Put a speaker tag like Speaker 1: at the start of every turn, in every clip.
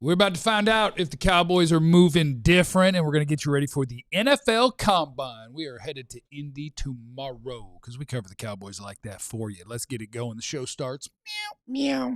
Speaker 1: We're about to find out if the Cowboys are moving different, and we're going to get you ready for the NFL Combine. We are headed to Indy tomorrow because we cover the Cowboys like that for you. Let's get it going. The show starts. Meow, meow.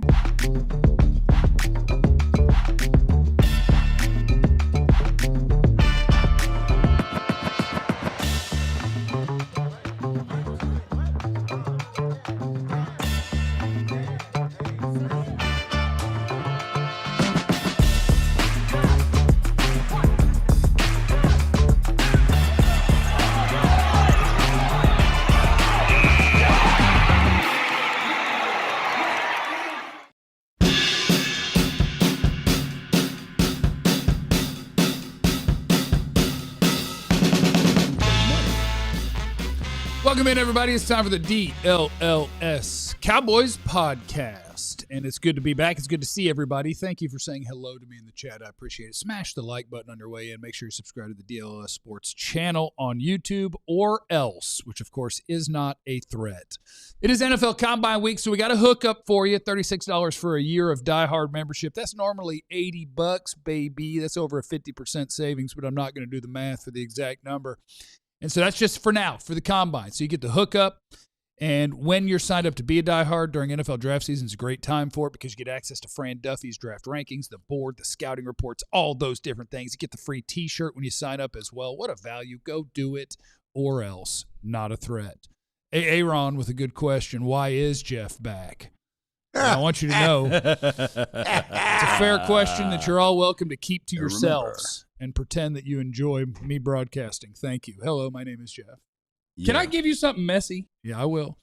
Speaker 1: Welcome in, everybody. It's time for the DLLS Cowboys podcast, and it's good to be back. It's good to see everybody. Thank you for saying hello to me in the chat. I appreciate it. Smash the like button on your way in. Make sure you subscribe to the DLLS Sports channel on YouTube or else, which, of course, is not a threat. It is NFL Combine week, so we got a hookup for you, $36 for a year of diehard membership. That's normally $80, baby. That's over a 50% savings, but I'm not going to do the math for the exact number. And so that's just for now, for the Combine. So you get the hookup, and when you're signed up to be a diehard during NFL draft season, it's a great time for it because you get access to Fran Duffy's draft rankings, the board, the scouting reports, all those different things. You get the free T-shirt when you sign up as well. What a value. Go do it or else. Not a threat. Aaron with a good question. Why is Jeff back? I want you to know it's a fair question that you're all welcome to keep to yourselves and pretend that you enjoy me broadcasting. Thank you. Hello, my name is Jeff.
Speaker 2: Yeah.
Speaker 1: Can I give you something messy? Yeah, I will.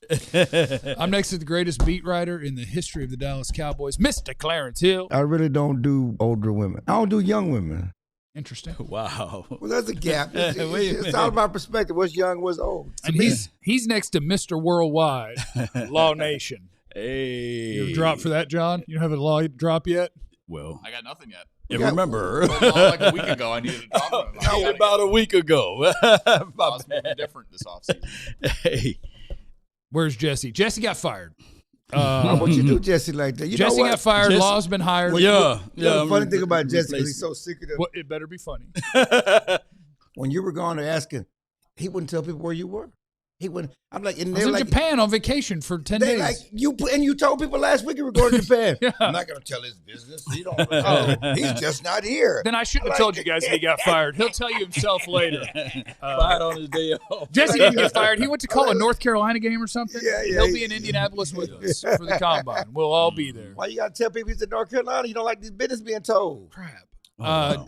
Speaker 1: I'm next to the greatest beat writer in the history of the Dallas Cowboys, Mr. Clarence Hill.
Speaker 3: I really don't do older women. I don't do young women.
Speaker 1: Interesting.
Speaker 2: Wow.
Speaker 3: Well, there's a gap. It's all about perspective. What's young, what's old.
Speaker 1: And he's next to Mr. Worldwide, Law Nation.
Speaker 2: Hey.
Speaker 1: You have a drop for that, John? You don't have a law drop yet?
Speaker 2: Well,
Speaker 4: I got nothing yet.
Speaker 2: And remember,
Speaker 4: like a week ago, I needed a drop.
Speaker 2: About a week ago.
Speaker 4: I was moving different this offseason.
Speaker 2: Hey.
Speaker 1: Where's Jesse? Jesse got fired.
Speaker 3: What you do, Jesse, like that? You
Speaker 1: Jesse
Speaker 3: know what?
Speaker 1: got fired.
Speaker 2: Jesse,
Speaker 1: Law's been hired.
Speaker 3: The funny thing about Jesse is he's so secretive.
Speaker 1: Well, it better be funny.
Speaker 3: When you were gone or asking, he wouldn't tell people where you were. He wouldn't. I'm like, and
Speaker 1: I was in Japan on vacation for 10 days.
Speaker 3: Like you told people last week you were going to Japan. Yeah. I'm not going to tell his business. He don't know. He's just not here.
Speaker 1: Then I shouldn't have told you guys that he got fired. He'll tell you himself later.
Speaker 2: Fired on his day off.
Speaker 1: Jesse didn't get fired. He went to call a North Carolina game or something.
Speaker 3: Yeah.
Speaker 1: He'll be in Indianapolis with us for the Combine. We'll all be there.
Speaker 3: Why you got to tell people he's in North Carolina? You don't like this business being told.
Speaker 1: Crap.
Speaker 2: Well.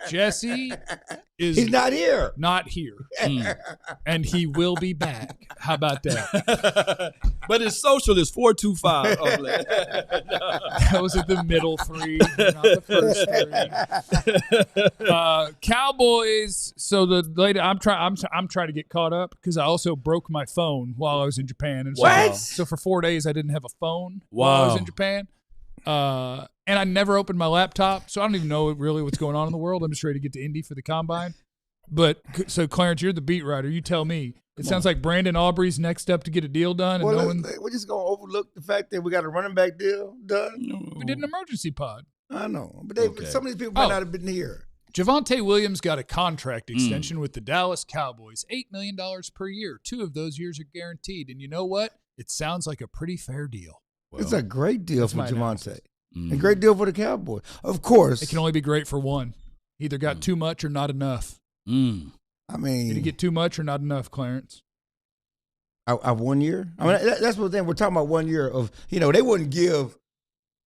Speaker 1: Jesse
Speaker 3: he's not here.
Speaker 1: Not here. And he will be back. How about that?
Speaker 2: But his social is 425.
Speaker 1: That was at the middle three, not the first three. Cowboys. So the later, I'm trying to get caught up because I also broke my phone while I was in Japan. And so for 4 days I didn't have a phone while I was in Japan. And I never opened my laptop, so I don't even know really what's going on in the world. I'm just ready to get to Indy for the Combine. But so, Clarence, you're the beat writer. You tell me. It sounds like Brandon Aubrey's next up to get a deal done. And
Speaker 3: we're just going to overlook the fact that we got a running back deal done.
Speaker 1: We did an emergency pod.
Speaker 3: I know. But some of these people might not have been here.
Speaker 1: Javonte Williams got a contract extension with the Dallas Cowboys, $8 million per year. 2 of those years are guaranteed. And you know what? It sounds like a pretty fair deal.
Speaker 3: Well, it's a great deal for Javonte. A great deal for the Cowboys. Of course.
Speaker 1: It can only be great for one. Either got too much or not enough.
Speaker 3: I mean.
Speaker 1: Did he get too much or not enough, Clarence?
Speaker 3: I 1 year? I mean, that's what we're talking about 1 year of, they wouldn't give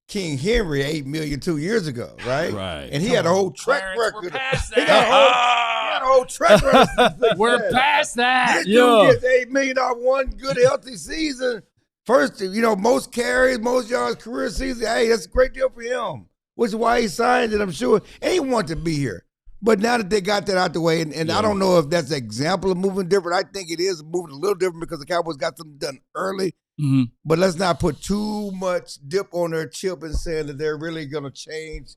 Speaker 3: King Henry $8 million 2 years ago, right?
Speaker 2: Right.
Speaker 3: And he had a whole track record.
Speaker 1: We're past
Speaker 3: He had a whole track record.
Speaker 1: We're past that.
Speaker 3: This dude gets $8 million one good, healthy season. First, most carries, most yards, career season. Hey, that's a great deal for him, which is why he signed it, I'm sure. And he wanted to be here. But now that they got that out the way, and I don't know if that's an example of moving different. I think it is moving a little different because the Cowboys got something done early. Mm-hmm. But let's not put too much dip on their chip and saying that they're really going to change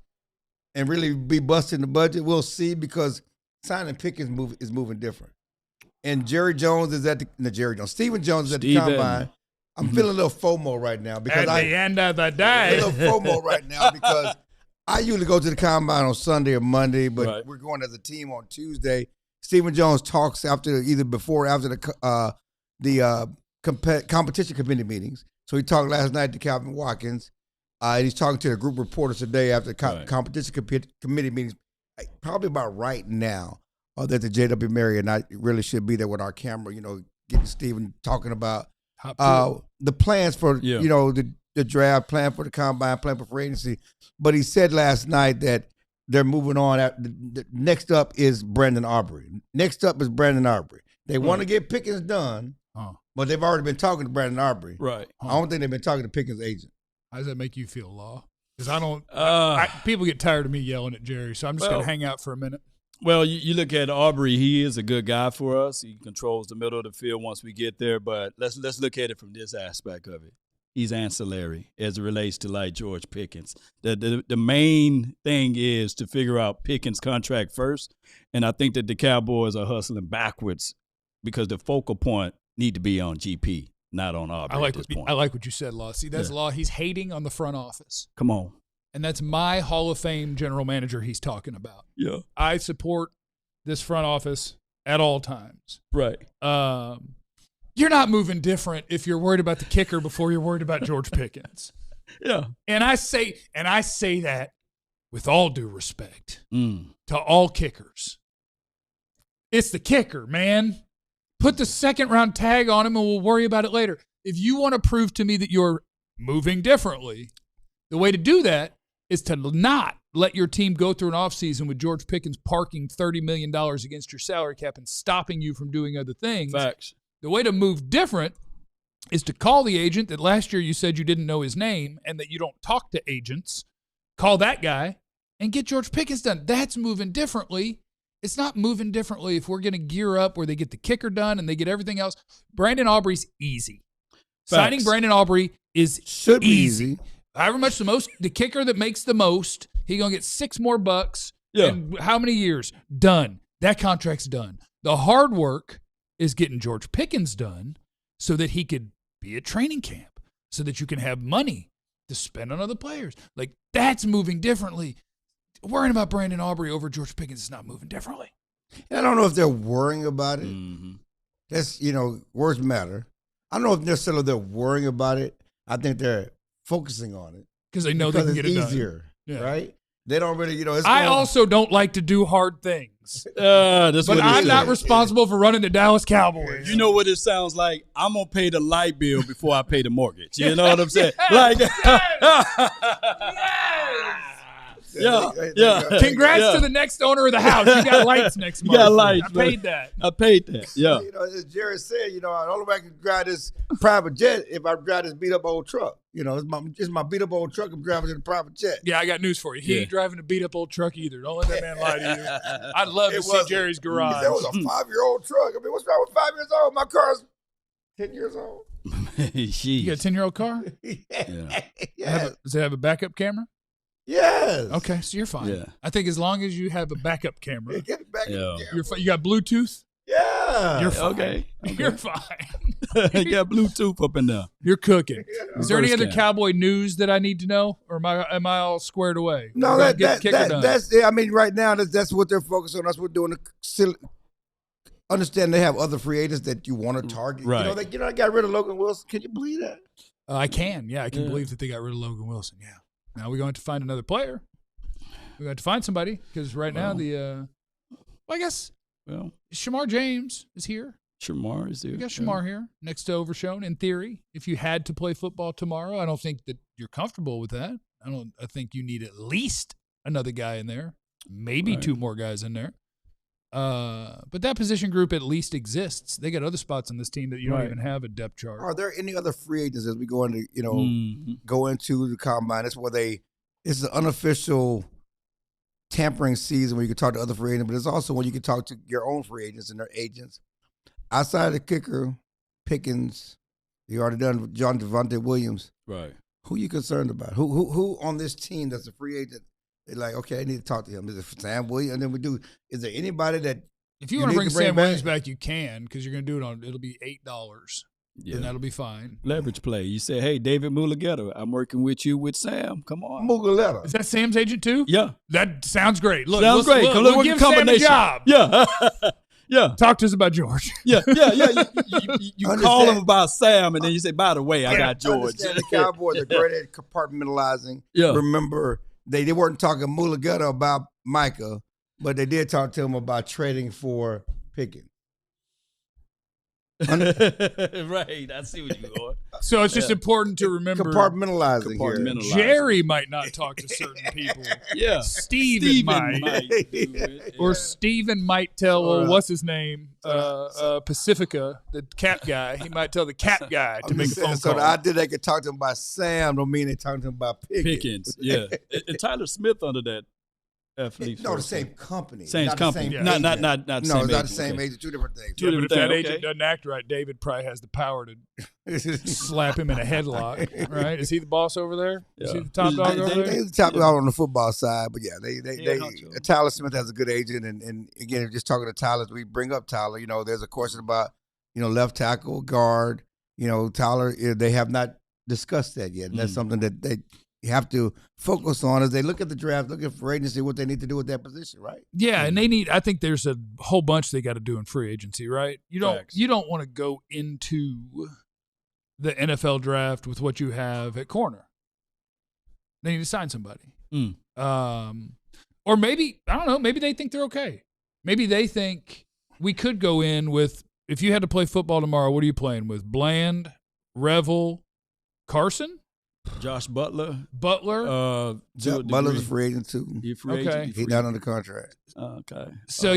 Speaker 3: and really be busting the budget. We'll see, because signing Pickens is moving different. And Stephen Jones is at the Combine. I'm feeling a little FOMO right now because
Speaker 1: at the end of the day,
Speaker 3: a little FOMO right now because I usually go to the combine on Sunday or Monday, but
Speaker 2: Right.
Speaker 3: we're going as a team on Tuesday. Stephen Jones talks either before or after the competition committee meetings. So he talked last night to Calvin Watkins. And he's talking to the group reporters today after the competition committee meetings, probably about right now, that the J.W. Murray and I really should be there with our camera, getting Stephen talking about the plans for, the draft, plan for the combine, plan for free agency. But he said last night that they're moving on. Next up is Brandon Aubrey. They want to get Pickens done, but they've already been talking to Brandon Aubrey.
Speaker 2: Right.
Speaker 3: I don't think they've been talking to Pickens' agent.
Speaker 1: How does that make you feel, Law? Because I don't. People get tired of me yelling at Jerry, so I'm just going to hang out for a minute.
Speaker 2: Well, you look at Aubrey. He is a good guy for us. He controls the middle of the field once we get there. But let's look at it from this aspect of it. He's ancillary as it relates to like George Pickens. The main thing is to figure out Pickens' contract first, and I think that the Cowboys are hustling backwards because the focal point need to be on GP, not on Aubrey at this point.
Speaker 1: I like what you said, Law. See, that's Law. He's hating on the front office.
Speaker 2: Come on.
Speaker 1: And that's my Hall of Fame general manager he's talking about.
Speaker 2: Yeah.
Speaker 1: I support this front office at all times.
Speaker 2: Right.
Speaker 1: You're not moving different if you're worried about the kicker before you're worried about George Pickens.
Speaker 2: Yeah.
Speaker 1: And I say that with all due respect to all kickers. It's the kicker, man. Put the second-round tag on him and we'll worry about it later. If you want to prove to me that you're moving differently, the way to do that is to not let your team go through an offseason with George Pickens parking $30 million against your salary cap and stopping you from doing other things.
Speaker 2: Facts.
Speaker 1: The way to move different is to call the agent that last year you said you didn't know his name and that you don't talk to agents. Call that guy and get George Pickens done. That's moving differently. It's not moving differently if we're going to gear up where they get the kicker done and they get everything else. Brandon Aubrey's easy.
Speaker 2: Facts.
Speaker 1: Signing Brandon Aubrey
Speaker 3: Should be easy.
Speaker 1: However much the kicker that makes the most, he going to get $6 more.
Speaker 2: Yeah.
Speaker 1: And how many years? Done. That contract's done. The hard work is getting George Pickens done so that he could be at training camp, so that you can have money to spend on other players. Like, that's moving differently. Worrying about Brandon Aubrey over George Pickens is not moving differently.
Speaker 3: And I don't know if they're worrying about it.
Speaker 2: Mm-hmm.
Speaker 3: That's, words matter. I don't know if necessarily they're worrying about it. I think they're focusing on it.
Speaker 1: Because they know they can get it done.
Speaker 3: It's easier,
Speaker 1: Yeah.
Speaker 3: right? They don't really,
Speaker 1: I also don't like to do hard things.
Speaker 2: That's
Speaker 1: But
Speaker 2: what
Speaker 1: I'm not responsible for running the Dallas Cowboys.
Speaker 2: You know what it sounds like? I'm going to pay the light bill before I pay the mortgage. You know what I'm saying? Like, yeah.
Speaker 1: Congrats to the next owner of the house. You got lights next month.
Speaker 2: You got lights.
Speaker 1: I paid that.
Speaker 2: I paid that. Yeah.
Speaker 3: As Jerry said, the only way I can drive this private jet if I drive this beat up old truck. It's my beat up old truck. I'm driving in a private jet.
Speaker 1: Yeah, I got news for you. He ain't driving a beat up old truck either. Don't let that man lie to you. I'd love to see Jerry's garage.
Speaker 3: That was a 5-year-old truck. I mean, what's wrong with 5 years old? My car's 10 years old.
Speaker 1: You got a 10-year-old car?
Speaker 2: Yeah.
Speaker 3: Yes.
Speaker 1: Does it have a backup camera?
Speaker 3: Yes.
Speaker 1: Okay, so you're fine.
Speaker 2: Yeah.
Speaker 1: I think as long as you have a backup camera,
Speaker 3: Get it back.
Speaker 2: Yeah.
Speaker 1: you're fine. You got Bluetooth?
Speaker 3: Yeah.
Speaker 1: You're fine.
Speaker 2: Okay.
Speaker 1: You're fine.
Speaker 2: You got Bluetooth up in there.
Speaker 1: You're cooking. Is there any
Speaker 2: Reverse
Speaker 1: other
Speaker 2: cam.
Speaker 1: Cowboy news that I need to know, or am I all squared away?
Speaker 3: No,
Speaker 1: We're gonna get the kicker done.
Speaker 3: that's it. I mean, right now, that's what they're focused on. That's what they're doing. Understand they have other free agents that you want to target.
Speaker 2: Right.
Speaker 3: They got rid of Logan Wilson. Can you believe that?
Speaker 1: I can. Yeah, I can believe that they got rid of Logan Wilson. Yeah. Now we're going to find another player. We're going to find somebody because right now I guess Shamar James is here.
Speaker 2: Shamar is there.
Speaker 1: We got Shamar here next to Overshone. In theory, if you had to play football tomorrow, I don't think that you're comfortable with that. I think you need at least another guy in there, maybe two more guys in there. But that position group at least exists. They got other spots on this team that you don't even have a depth chart.
Speaker 3: Are there any other free agents as we go into go into the combine? It's where it's an unofficial tampering season where you can talk to other free agents, but it's also when you can talk to your own free agents and their agents. Outside of the kicker, Pickens, you already done Javonte Williams.
Speaker 2: Right.
Speaker 3: Who you concerned about? Who on this team that's a free agent? They're like, okay, I need to talk to him. Is it Sam Williams? And then is there anybody that
Speaker 1: if you want to bring Sam Williams back, you can, because you're going to do it'll be $8.
Speaker 2: Yeah.
Speaker 1: then that'll be fine.
Speaker 2: Leverage play. You say, hey, David Mulugeta, I'm working with you with Sam. Come on.
Speaker 3: Mugaleta.
Speaker 1: Is that Sam's agent too?
Speaker 2: Yeah.
Speaker 1: That sounds great. Look,
Speaker 2: Sounds great.
Speaker 1: We'll give Sam a job.
Speaker 2: Yeah. Yeah.
Speaker 1: Talk to us about George.
Speaker 2: Yeah. You call him about Sam, and then you say, by the way, I got George.
Speaker 3: Understand the Cowboys are great at compartmentalizing.
Speaker 2: Yeah.
Speaker 3: Remember, they weren't talking Mulugeta about Micah, but they did talk to him about trading for Pickens.
Speaker 2: Right. I see what you're going.
Speaker 1: So it's just important to remember.
Speaker 3: Compartmentalizing here.
Speaker 1: Jerry might not talk to certain people.
Speaker 2: Yeah.
Speaker 1: Steven might.
Speaker 2: do it.
Speaker 1: Or
Speaker 2: Yeah.
Speaker 1: Steven might tell, what's his name? Pacifica, the cat guy. He might tell the cat guy to make a phone
Speaker 3: So
Speaker 1: call.
Speaker 3: the idea they could talk to him about Sam don't mean they talking to him about
Speaker 2: Pickens. Yeah. And Tyler Smith under that athlete.
Speaker 3: No, the same company.
Speaker 2: Same
Speaker 3: not
Speaker 2: company.
Speaker 3: The same
Speaker 2: Not
Speaker 3: agent.
Speaker 2: not
Speaker 3: No,
Speaker 2: same
Speaker 3: it's not the
Speaker 2: agent.
Speaker 3: same
Speaker 2: Okay.
Speaker 3: agent. Two different things.
Speaker 1: Yeah, but if that
Speaker 2: Okay.
Speaker 1: agent doesn't act right, David probably has the power to slap him in a headlock, right? Is he the boss over there? Is he
Speaker 2: Yeah.
Speaker 1: the top dog over there?
Speaker 3: They top dog on the football side, but yeah,
Speaker 2: Huncho.
Speaker 3: Tyler Smith has a good agent, and again, just talking to Tyler, we bring up Tyler. There's a question about left tackle, guard. Tyler, they have not discussed that yet, and that's something that they have to focus on as they look at the draft, looking for agency, what they need to do with that position, right?
Speaker 1: Yeah, and I think there's a whole bunch they got to do in free agency, right? You don't want to go into the NFL draft with what you have at corner. They need to sign somebody. Or maybe, I don't know, maybe they think they're okay. Maybe they think we could go in with, if you had to play football tomorrow, what are you playing with? Bland, Revel, Carson?
Speaker 2: Josh Butler.
Speaker 1: Butler?
Speaker 3: Butler's a free agent too.
Speaker 2: He's free
Speaker 1: Okay.
Speaker 2: agent.
Speaker 3: He's not under contract.
Speaker 2: Okay.
Speaker 1: So
Speaker 3: I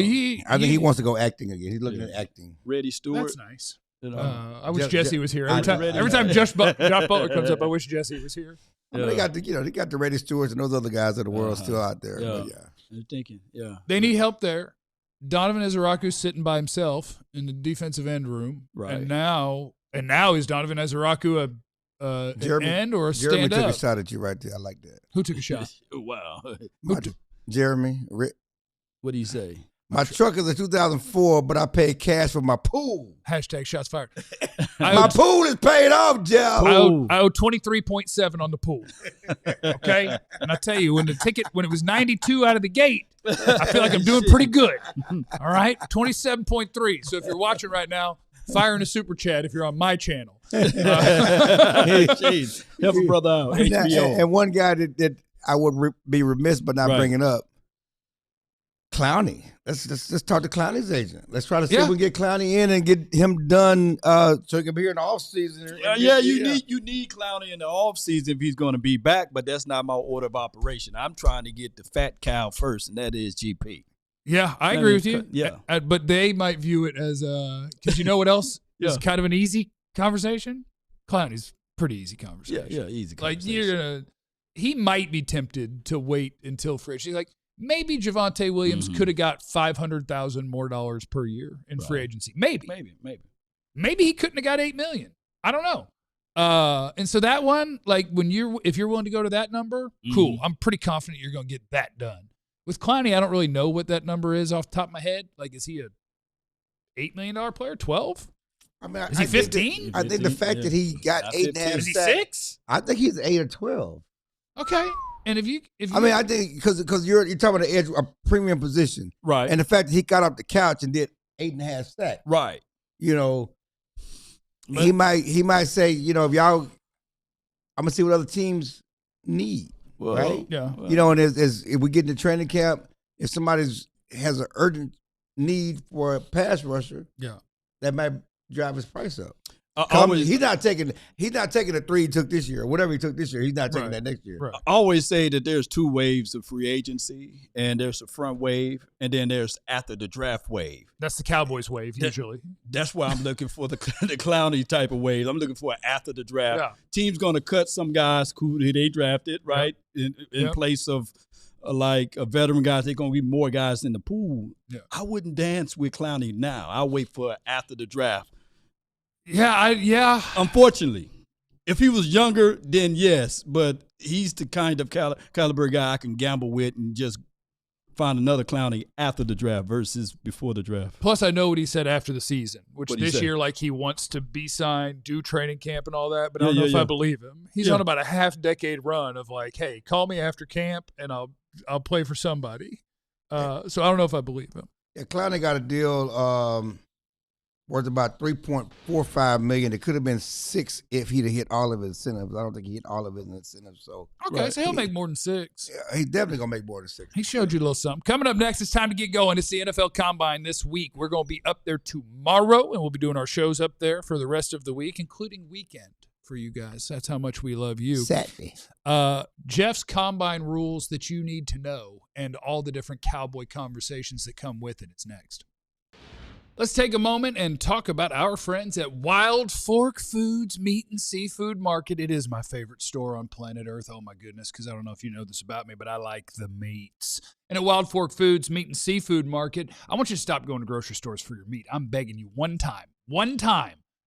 Speaker 3: think he wants to go acting again. He's looking at acting.
Speaker 2: Reddy Stewart.
Speaker 1: That's nice.
Speaker 2: I
Speaker 1: I wish Jesse was here.
Speaker 3: I
Speaker 1: Every time Josh Butler comes up, I wish Jesse was here.
Speaker 3: I mean, they got the Reddy Stewarts and those other guys of the world still out there.
Speaker 2: Yeah.
Speaker 3: But yeah.
Speaker 2: You're thinking, yeah.
Speaker 1: They need help there. Donovan Ezeraku's sitting by himself in the defensive end room.
Speaker 2: Right.
Speaker 1: And now is Donovan Ezeraku an end or a
Speaker 3: Jeremy
Speaker 1: stand
Speaker 3: took
Speaker 1: up?
Speaker 3: a shot at you right there. I like that.
Speaker 1: Who took a shot?
Speaker 2: Wow.
Speaker 3: Jeremy,
Speaker 2: What do you say?
Speaker 3: my truck is a 2004, but I paid cash for my pool.
Speaker 1: Hashtag shots fired.
Speaker 3: My pool is paid off, Jeff.
Speaker 1: I owe 23.7 on the pool. Okay? And I tell you, when it was 92 out of the gate, I feel like I'm doing pretty good. All right? 27.3. So if you're watching right now, fire in a super chat if you're on my channel.
Speaker 2: Jeez. Help a brother out. HBO.
Speaker 3: And one guy that I would be remiss but not bringing up, Clowney. Let's talk to Clowney's agent. Let's try to see if we can get Clowney in and get him done so he can be here in the offseason.
Speaker 2: You need Clowney in the offseason if he's going to be back, but that's not my order of operation. I'm trying to get the fat cow first, and that is GP.
Speaker 1: Yeah, I agree with you.
Speaker 2: Yeah.
Speaker 1: But they might view it as because you know what else is kind of an easy conversation? Clowney's pretty easy conversation.
Speaker 2: Yeah, easy
Speaker 1: Like
Speaker 2: conversation.
Speaker 1: he might be tempted to wait until free agency. Like maybe Javonte Williams could have got $500,000 more per year in free agency. Maybe he couldn't have got $8 million. I don't know. And so that one, like if you're willing to go to that number, cool. I'm pretty confident you're going to get that done. With Clowney, I don't really know what that number is off the top of my head. Like, is he a $8 million player? 12?
Speaker 3: I mean,
Speaker 1: Is he 15?
Speaker 3: I think the fact that he got 8.5
Speaker 1: Is he
Speaker 3: sacks,
Speaker 1: 6?
Speaker 3: I think he's 8 or 12.
Speaker 1: Okay. And if you
Speaker 3: I think because you're talking about a premium position,
Speaker 2: Right.
Speaker 3: and the fact that he got off the couch and did 8.5 sacks,
Speaker 2: Right.
Speaker 3: he might say, if y'all, I'm gonna see what other teams need,
Speaker 2: Well,
Speaker 3: right?
Speaker 1: Yeah.
Speaker 3: And if we get into training camp, if somebody has an urgent need for a pass rusher, that might drive his price up. He's not taking the 3 he took this year, or whatever he took this year. He's not taking that next year.
Speaker 1: Right.
Speaker 2: I always say that there's 2 waves of free agency, and there's a front wave, and then there's after the draft wave.
Speaker 1: That's the Cowboys wave usually.
Speaker 2: That's why I'm looking for the Clowney type of wave. I'm looking for an after the draft.
Speaker 1: Yeah.
Speaker 2: Team's going to cut some guys who they drafted, right, in place of like a veteran guys. They're going to be more guys in the pool.
Speaker 1: Yeah.
Speaker 2: I wouldn't dance with Clowney now. I'll wait for after the draft.
Speaker 1: Yeah.
Speaker 2: Unfortunately, if he was younger, then yes, but he's the kind of caliber guy I can gamble with and just find another Clowney after the draft versus before the draft.
Speaker 1: Plus, I know what he said after the season, which
Speaker 2: What'd he
Speaker 1: this
Speaker 2: say?
Speaker 1: year, like, he wants to be signed, do training camp and all that, but I don't know if I believe him. He's on about a half-decade run of, like, hey, call me after camp, and I'll play for somebody. So I don't know if I believe him.
Speaker 3: Yeah, Clowney got a deal worth about $3.45 million. It could have been $6 million if he'd have hit all of his incentives. I don't think he hit all of his incentives. So
Speaker 1: Okay, so he'll make more than $6 million.
Speaker 3: Yeah, he's definitely gonna make more than $6 million.
Speaker 1: He showed you a little something. Coming up next, it's time to get going. It's the NFL Combine this week. We're going to be up there tomorrow, and we'll be doing our shows up there for the rest of the week, including weekend for you guys. That's how much we love you.
Speaker 3: Saturday.
Speaker 1: Jeff's Combine rules that you need to know and all the different Cowboy conversations that come with it. It's next. Let's take a moment and talk about our friends at Wild Fork Foods Meat and Seafood Market. It is my favorite store on planet Earth. Oh, my goodness, because I don't know if you know this about me, but I like the meats. And at Wild Fork Foods Meat and Seafood Market, I want you to stop going to grocery stores for your meat. I'm begging you, one time,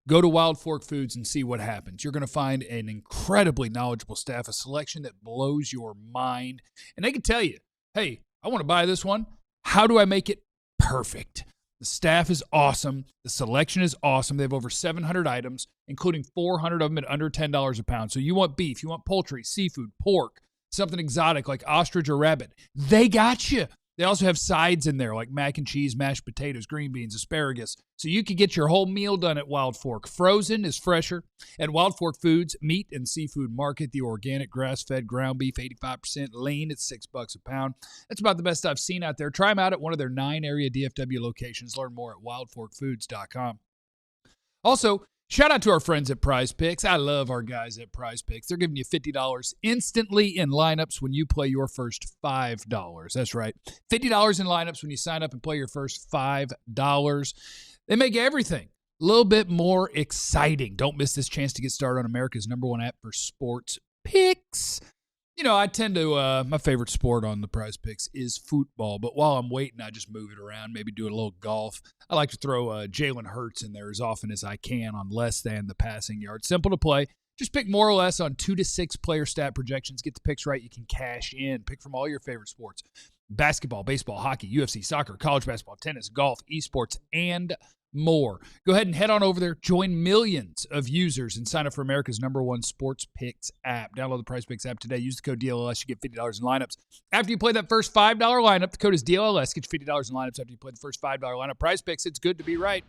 Speaker 1: go to Wild Fork Foods and see what happens. You're going to find an incredibly knowledgeable staff, a selection that blows your mind. And they can tell you, hey, I want to buy this one. How do I make it perfect? The staff is awesome. The selection is awesome. They have over 700 items, including 400 of them at under $10 a pound. So you want beef, you want poultry, seafood, pork, something exotic like ostrich or rabbit. They got you. They also have sides in there like mac and cheese, mashed potatoes, green beans, asparagus. So you can get your whole meal done at Wild Fork. Frozen is fresher. At Wild Fork Foods Meat and Seafood Market, the organic grass-fed ground beef, 85% lean. It's $6 a pound. That's about the best I've seen out there. Try them out at one of their 9 area DFW locations. Learn more at wildforkfoods.com. Also, shout out to our friends at Prize Picks. I love our guys at Prize Picks. They're giving you $50 instantly in lineups when you play your first $5. That's right. $50 in lineups when you sign up and play your first $5. They make everything a little bit more exciting. Don't miss this chance to get started on America's #1 app for sports picks. You know, I tend to, my favorite sport on the Prize Picks is football, but while I'm waiting, I just move it around, maybe do a little golf. I like to throw Jalen Hurts in there as often as I can on less than the passing yards. Simple to play. Just pick more or less on 2 to 6 player stat projections. Get the picks right. You can cash in. Pick from all your favorite sports. Basketball, baseball, hockey, UFC, soccer, college basketball, tennis, golf, esports, and more. Go ahead and head on over there. Join millions of users and sign up for America's #1 sports picks app. Download the Prize Picks app today. Use the code DLLS. You get $50 in lineups. After you play that first $5 lineup, the code is DLLS. Get you $50 in lineups after you play the first $5 lineup. Prize Picks, it's good to be right.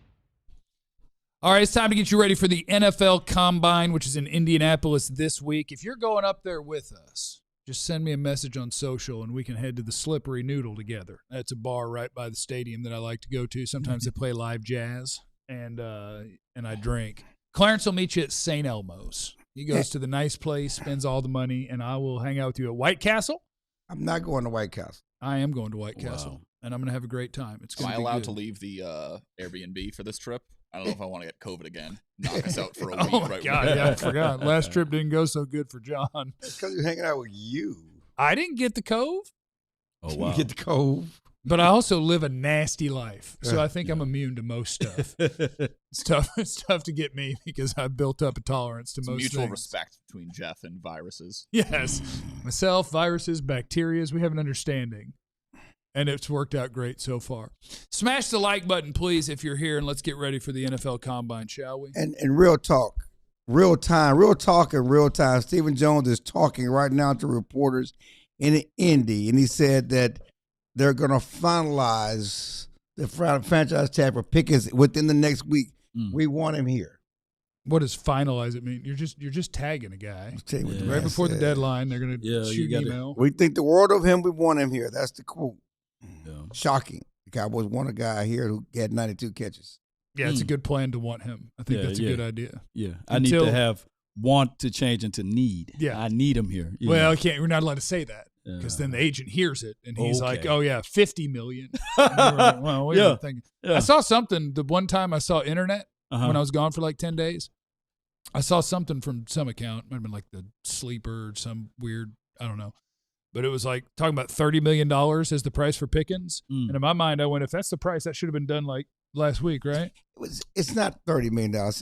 Speaker 1: All right, it's time to get you ready for the NFL Combine, which is in Indianapolis this week. If you're going up there with us, just send me a message on social, and we can head to the Slippery Noodle together. That's a bar right by the stadium that I like to go to. Sometimes they play live jazz, and I drink. Clarence will meet you at St. Elmo's. He goes to the nice place, spends all the money, and I will hang out with you at White Castle.
Speaker 3: I'm not going to White Castle.
Speaker 1: I am going to White Castle, and I'm going to have a great time. It's going
Speaker 4: Am
Speaker 1: to
Speaker 4: I
Speaker 1: be
Speaker 4: allowed
Speaker 1: good.
Speaker 4: to leave the Airbnb for this trip? I don't know if I want to get COVID again. Knock us out for a week.
Speaker 1: Oh, my
Speaker 4: right
Speaker 1: God,
Speaker 4: when-
Speaker 1: yeah, I forgot. Last trip didn't go so good for John.
Speaker 3: It's because you're hanging out with you.
Speaker 1: I didn't get the Cove,
Speaker 2: Oh,
Speaker 3: You
Speaker 2: wow.
Speaker 3: get the cove.
Speaker 1: but I also live a nasty life, so I think I'm immune to most stuff. It's tough to get me because I've built up a tolerance to
Speaker 4: It's
Speaker 1: most
Speaker 4: mutual
Speaker 1: things.
Speaker 4: respect between Jeff and viruses.
Speaker 1: Yes, myself, viruses, bacterias, we have an understanding, and it's worked out great so far. Smash the like button, please, if you're here, and let's get ready for the NFL Combine, shall we?
Speaker 3: And real talk, real talk in real time. Stephen Jones is talking right now to reporters in Indy, and he said that they're going to finalize the franchise tag for Pickens within the next week. We want him here.
Speaker 1: What does finalize it mean? You're just tagging a guy.
Speaker 3: I'll tell you what the
Speaker 1: Right
Speaker 3: man
Speaker 1: before the
Speaker 3: said.
Speaker 1: deadline, they're going
Speaker 2: Yeah,
Speaker 1: to
Speaker 2: you
Speaker 1: shoot an
Speaker 2: gotta-
Speaker 1: email.
Speaker 3: We think the world of him. We want him here. That's the quote.
Speaker 2: Yeah.
Speaker 3: Shocking. The Cowboys want a guy here who had 92 catches.
Speaker 1: Yeah, it's a good plan to want him. I think
Speaker 2: Yeah,
Speaker 1: that's a
Speaker 2: yeah.
Speaker 1: good idea.
Speaker 2: Yeah, I need
Speaker 1: Until-
Speaker 2: to have want to change into need.
Speaker 1: Yeah.
Speaker 2: I need him here. You
Speaker 1: Well,
Speaker 2: know.
Speaker 1: we're not allowed to say that because then the agent hears it and he's like,
Speaker 2: Okay.
Speaker 1: "Oh yeah, $50 million." And we're like, well, wait a
Speaker 2: Yeah.
Speaker 1: minute, thinking.
Speaker 2: Yeah.
Speaker 1: I saw something. The one time I saw internet
Speaker 2: Uh-huh.
Speaker 1: when I was gone for like 10 days, I saw something from some account. Might have been like the Sleeper or some weird, I don't know. But it was like talking about $30 million as the price for Pickens. And in my mind, I went, if that's the price, that should have been done like last week, right?
Speaker 3: It's not $30 million. That's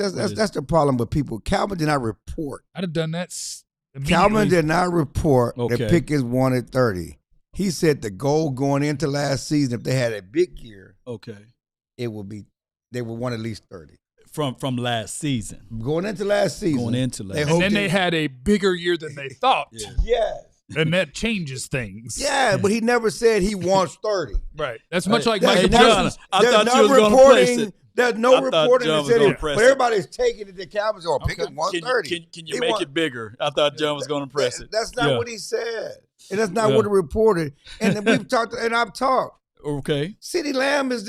Speaker 3: the problem with people. Calvin did not report.
Speaker 1: I'd have done that immediately.
Speaker 3: Calvin did not report
Speaker 2: Okay.
Speaker 3: that Pickens wanted 30. He said the goal going into last season, if they had a big year,
Speaker 2: Okay.
Speaker 3: it would be they would want at least 30.
Speaker 2: From last season.
Speaker 3: Going into last season.
Speaker 1: And then they had a bigger year than they thought.
Speaker 2: Yeah.
Speaker 3: Yes.
Speaker 1: And that changes things.
Speaker 3: Yeah, but he never said he wants 30.
Speaker 1: Right. That's much like
Speaker 3: There's
Speaker 1: Michael
Speaker 3: no-
Speaker 1: Johnson.
Speaker 2: I
Speaker 3: there's
Speaker 2: thought
Speaker 3: no
Speaker 2: you was going to press
Speaker 3: reporting.
Speaker 2: it.
Speaker 3: There's no
Speaker 2: I thought
Speaker 3: reporting
Speaker 2: John
Speaker 3: that
Speaker 2: was
Speaker 3: said
Speaker 2: gonna
Speaker 3: it.
Speaker 2: press
Speaker 3: But
Speaker 2: it.
Speaker 3: everybody's taking it to Cowboys. Oh, Pickens wants
Speaker 2: Can
Speaker 3: 30.
Speaker 2: you
Speaker 3: He
Speaker 2: make
Speaker 3: want-
Speaker 2: it bigger? I thought John was going to press it.
Speaker 3: That's not
Speaker 2: Yeah.
Speaker 3: what he said. And that's not
Speaker 2: Yeah.
Speaker 3: what he reported. And then we've talked, and I've talked.
Speaker 2: Okay.
Speaker 3: CeeDee Lamb is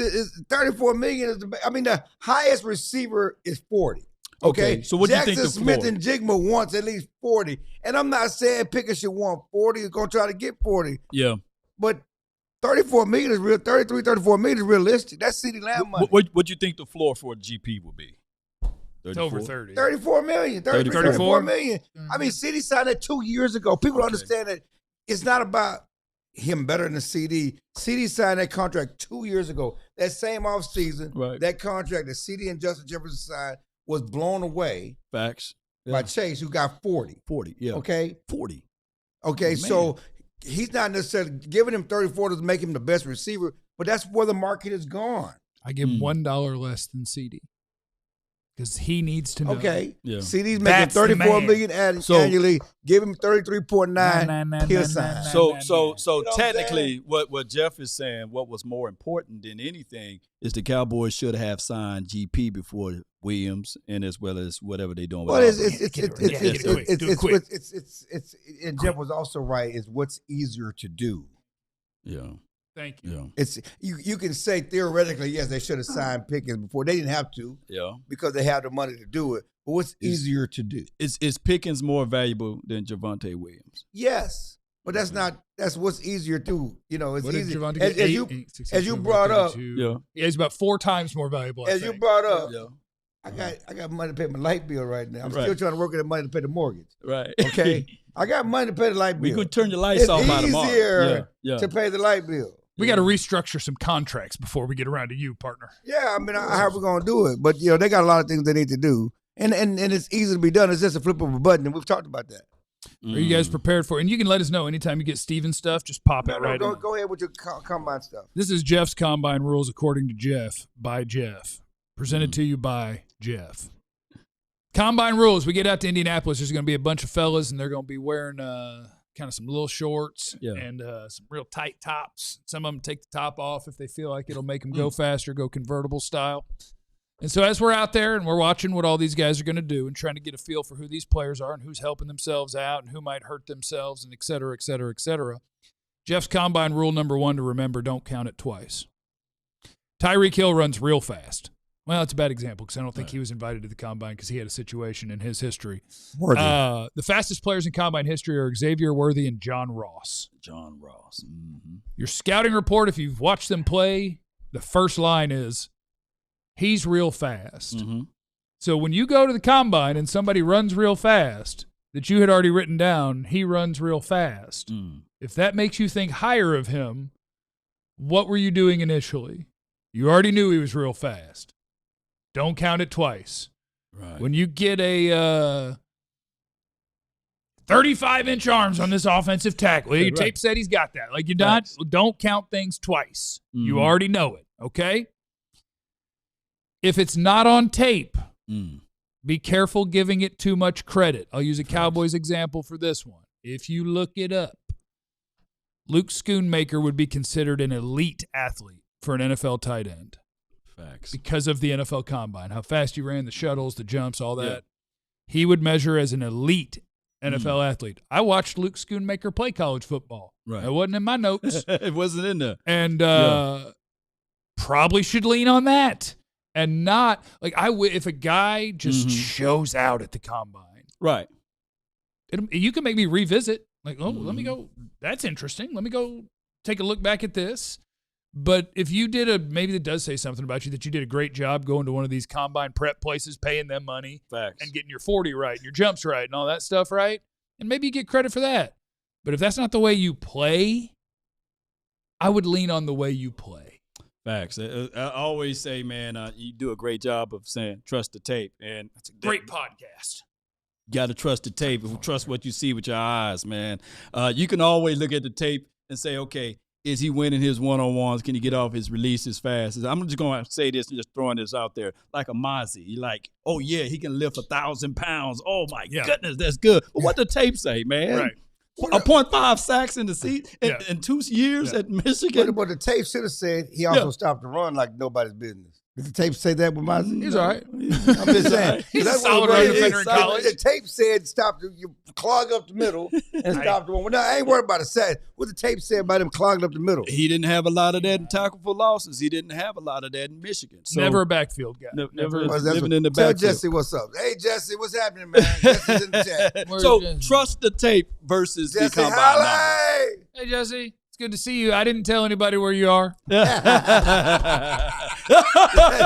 Speaker 3: 34 million. The highest receiver is 40. Okay.
Speaker 2: So what do you
Speaker 3: Jackson
Speaker 2: think the
Speaker 3: Smith
Speaker 2: floor?
Speaker 3: and Jigma wants at least 40. And I'm not saying Pickens should want 40. He's going to try to get 40.
Speaker 2: Yeah.
Speaker 3: But 34 million is real. 33, 34 million is realistic. That's CeeDee Lamb money.
Speaker 2: What do you think the floor for a GP would be?
Speaker 1: It's over 30.
Speaker 3: 34 million. 33,
Speaker 2: 34
Speaker 3: 34 million. I mean, CD signed that 2 years ago. People understand that it's not about him better than CD. CD signed that contract 2 years ago. That same offseason,
Speaker 2: Right.
Speaker 3: that contract that CD and Justin Jefferson signed was blown away
Speaker 2: Facts.
Speaker 3: by Chase, who got 40.
Speaker 2: 40. Yeah.
Speaker 3: Okay?
Speaker 2: 40.
Speaker 3: Okay,
Speaker 2: Man.
Speaker 3: so he's not necessarily giving him 34 to make him the best receiver, but that's where the market has gone.
Speaker 1: I give him $1 less than CD because he needs to know.
Speaker 3: Okay.
Speaker 2: Yeah.
Speaker 3: CD's making
Speaker 1: That's the
Speaker 3: 34
Speaker 1: man.
Speaker 3: million annually. Give him 33.9. He'll sign.
Speaker 2: So
Speaker 3: what I'm
Speaker 2: technically, what Jeff is saying, what was more important than anything is the Cowboys should have signed GP before Williams, and as well as whatever they're doing.
Speaker 3: Well,
Speaker 2: with
Speaker 3: it's and Jeff was also right. Is what's easier to do.
Speaker 2: Yeah.
Speaker 1: Thank you.
Speaker 2: Yeah.
Speaker 3: It's you can say theoretically, yes, they should have signed Pickens before. They didn't have to
Speaker 2: Yeah.
Speaker 3: because they have the money to do it. But what's easier to do?
Speaker 2: Is Pickens more valuable than Javonte Williams?
Speaker 3: Yes, but that's not. That's what's easier to. You know, it's
Speaker 1: What did
Speaker 3: easy.
Speaker 1: Javonte
Speaker 3: As,
Speaker 1: get?
Speaker 3: as you as you brought up,
Speaker 2: Yeah.
Speaker 1: Yeah, he's about 4 times more valuable. I
Speaker 3: as you
Speaker 1: think.
Speaker 3: brought up,
Speaker 2: Yeah.
Speaker 3: I got money to pay my light bill right now. I'm
Speaker 2: Right.
Speaker 3: still trying to work on the money to pay the mortgage.
Speaker 2: Right.
Speaker 3: Okay, I got money to pay the light
Speaker 2: We
Speaker 3: bill.
Speaker 2: could turn the lights
Speaker 3: It's
Speaker 2: off by tomorrow.
Speaker 3: easier
Speaker 2: Yeah.
Speaker 3: to pay the light bill.
Speaker 1: We got to restructure some contracts before we get around to you, partner.
Speaker 3: Yeah, I mean, how we gonna do it? But you know, they got a lot of things they need to do, and it's easy to be done. It's just a flip of a button, and we've talked about that.
Speaker 1: Are you guys prepared for it? And you can let us know anytime you get Steven stuff. Just pop it right in.
Speaker 3: Go ahead with your combine stuff.
Speaker 1: This is Jeff's Combine Rules according to Jeff, by Jeff. Presented to you by Jeff. Combine Rules. We get out to Indianapolis. There's going to be a bunch of fellas, and they're going to be wearing kind of some little shorts and some real tight tops. Some of them take the top off if they feel like it'll make them go faster, go convertible style. And so as we're out there and we're watching what all these guys are going to do and trying to get a feel for who these players are and who's helping themselves out and who might hurt themselves and et cetera, et cetera, et cetera, Jeff's Combine Rule number 1 to remember, don't count it twice. Tyreek Hill runs real fast. Well, it's a bad example because I don't think he was invited to the Combine because he had a situation in his history. The fastest players in Combine history are Xavier Worthy and John Ross.
Speaker 2: John Ross. Mm-hmm.
Speaker 1: Your scouting report, if you've watched them play, the first line is, he's real fast.
Speaker 2: Mm-hmm.
Speaker 1: So when you go to the Combine and somebody runs real fast that you had already written down, he runs real fast. If that makes you think higher of him, what were you doing initially? You already knew he was real fast. Don't count it twice.
Speaker 2: Right.
Speaker 1: When you get a 35-inch arms on this offensive tackle, your tape said he's got that. Like, don't count things twice. You already know it, okay? If it's not on tape, be careful giving it too much credit. I'll use a Cowboys example for this one. If you look it up, Luke Schoonmaker would be considered an elite athlete for an NFL tight end.
Speaker 2: Facts.
Speaker 1: Because of the NFL Combine, how fast he ran, the shuttles, the jumps, all that. He would measure as an elite NFL athlete. I watched Luke Schoonmaker play college football.
Speaker 2: Right.
Speaker 1: It wasn't in my notes.
Speaker 2: It wasn't in there.
Speaker 1: And probably should lean on that. And not, like, if a guy just shows out at the Combine.
Speaker 2: Right.
Speaker 1: You can make me revisit. Like, let me go. That's interesting. Let me go take a look back at this. But if you maybe that does say something about you, that you did a great job going to one of these Combine prep places, paying them money.
Speaker 2: Facts.
Speaker 1: And getting your 40 right, and your jumps right, and all that stuff right. And maybe you get credit for that. But if that's not the way you play, I would lean on the way you play.
Speaker 2: Facts. I always say, man, you do a great job of saying trust the tape. And
Speaker 1: That's a great podcast.
Speaker 2: Got to trust the tape. Trust what you see with your eyes, man. You can always look at the tape and say, okay, is he winning his one-on-ones? Can he get off his releases fast? I'm just going to say this and just throwing this out there. Like a Mozzie. You're like, oh, yeah, he can lift 1,000 pounds. Oh, my goodness, that's good. But what the tape say, man?
Speaker 1: Right.
Speaker 2: A 0.5 sacks in the seat in 2 years at Michigan.
Speaker 3: But the tape should have said he also stopped the run like nobody's business. Did the tape say that with Mozzie?
Speaker 1: He's all right.
Speaker 3: I'm just saying.
Speaker 1: He's a solid run defender in college.
Speaker 3: The tape said stop, you clog up the middle and stop the one. No, I ain't worried about a sack. What the tape said about him clogging up the middle?
Speaker 2: He didn't have a lot of that in tackle for losses. He didn't have a lot of that in Michigan. So
Speaker 1: Never a backfield guy.
Speaker 2: Never living in the
Speaker 3: Tell
Speaker 2: backfield.
Speaker 3: Jesse what's up. Hey, Jesse, what's happening, man? Jesse's in the chat.
Speaker 2: So trust the tape versus the
Speaker 3: Jesse,
Speaker 2: combine
Speaker 3: holla!
Speaker 1: Hey, Jesse. It's good to see you. I didn't tell anybody where you are.
Speaker 3: Damn.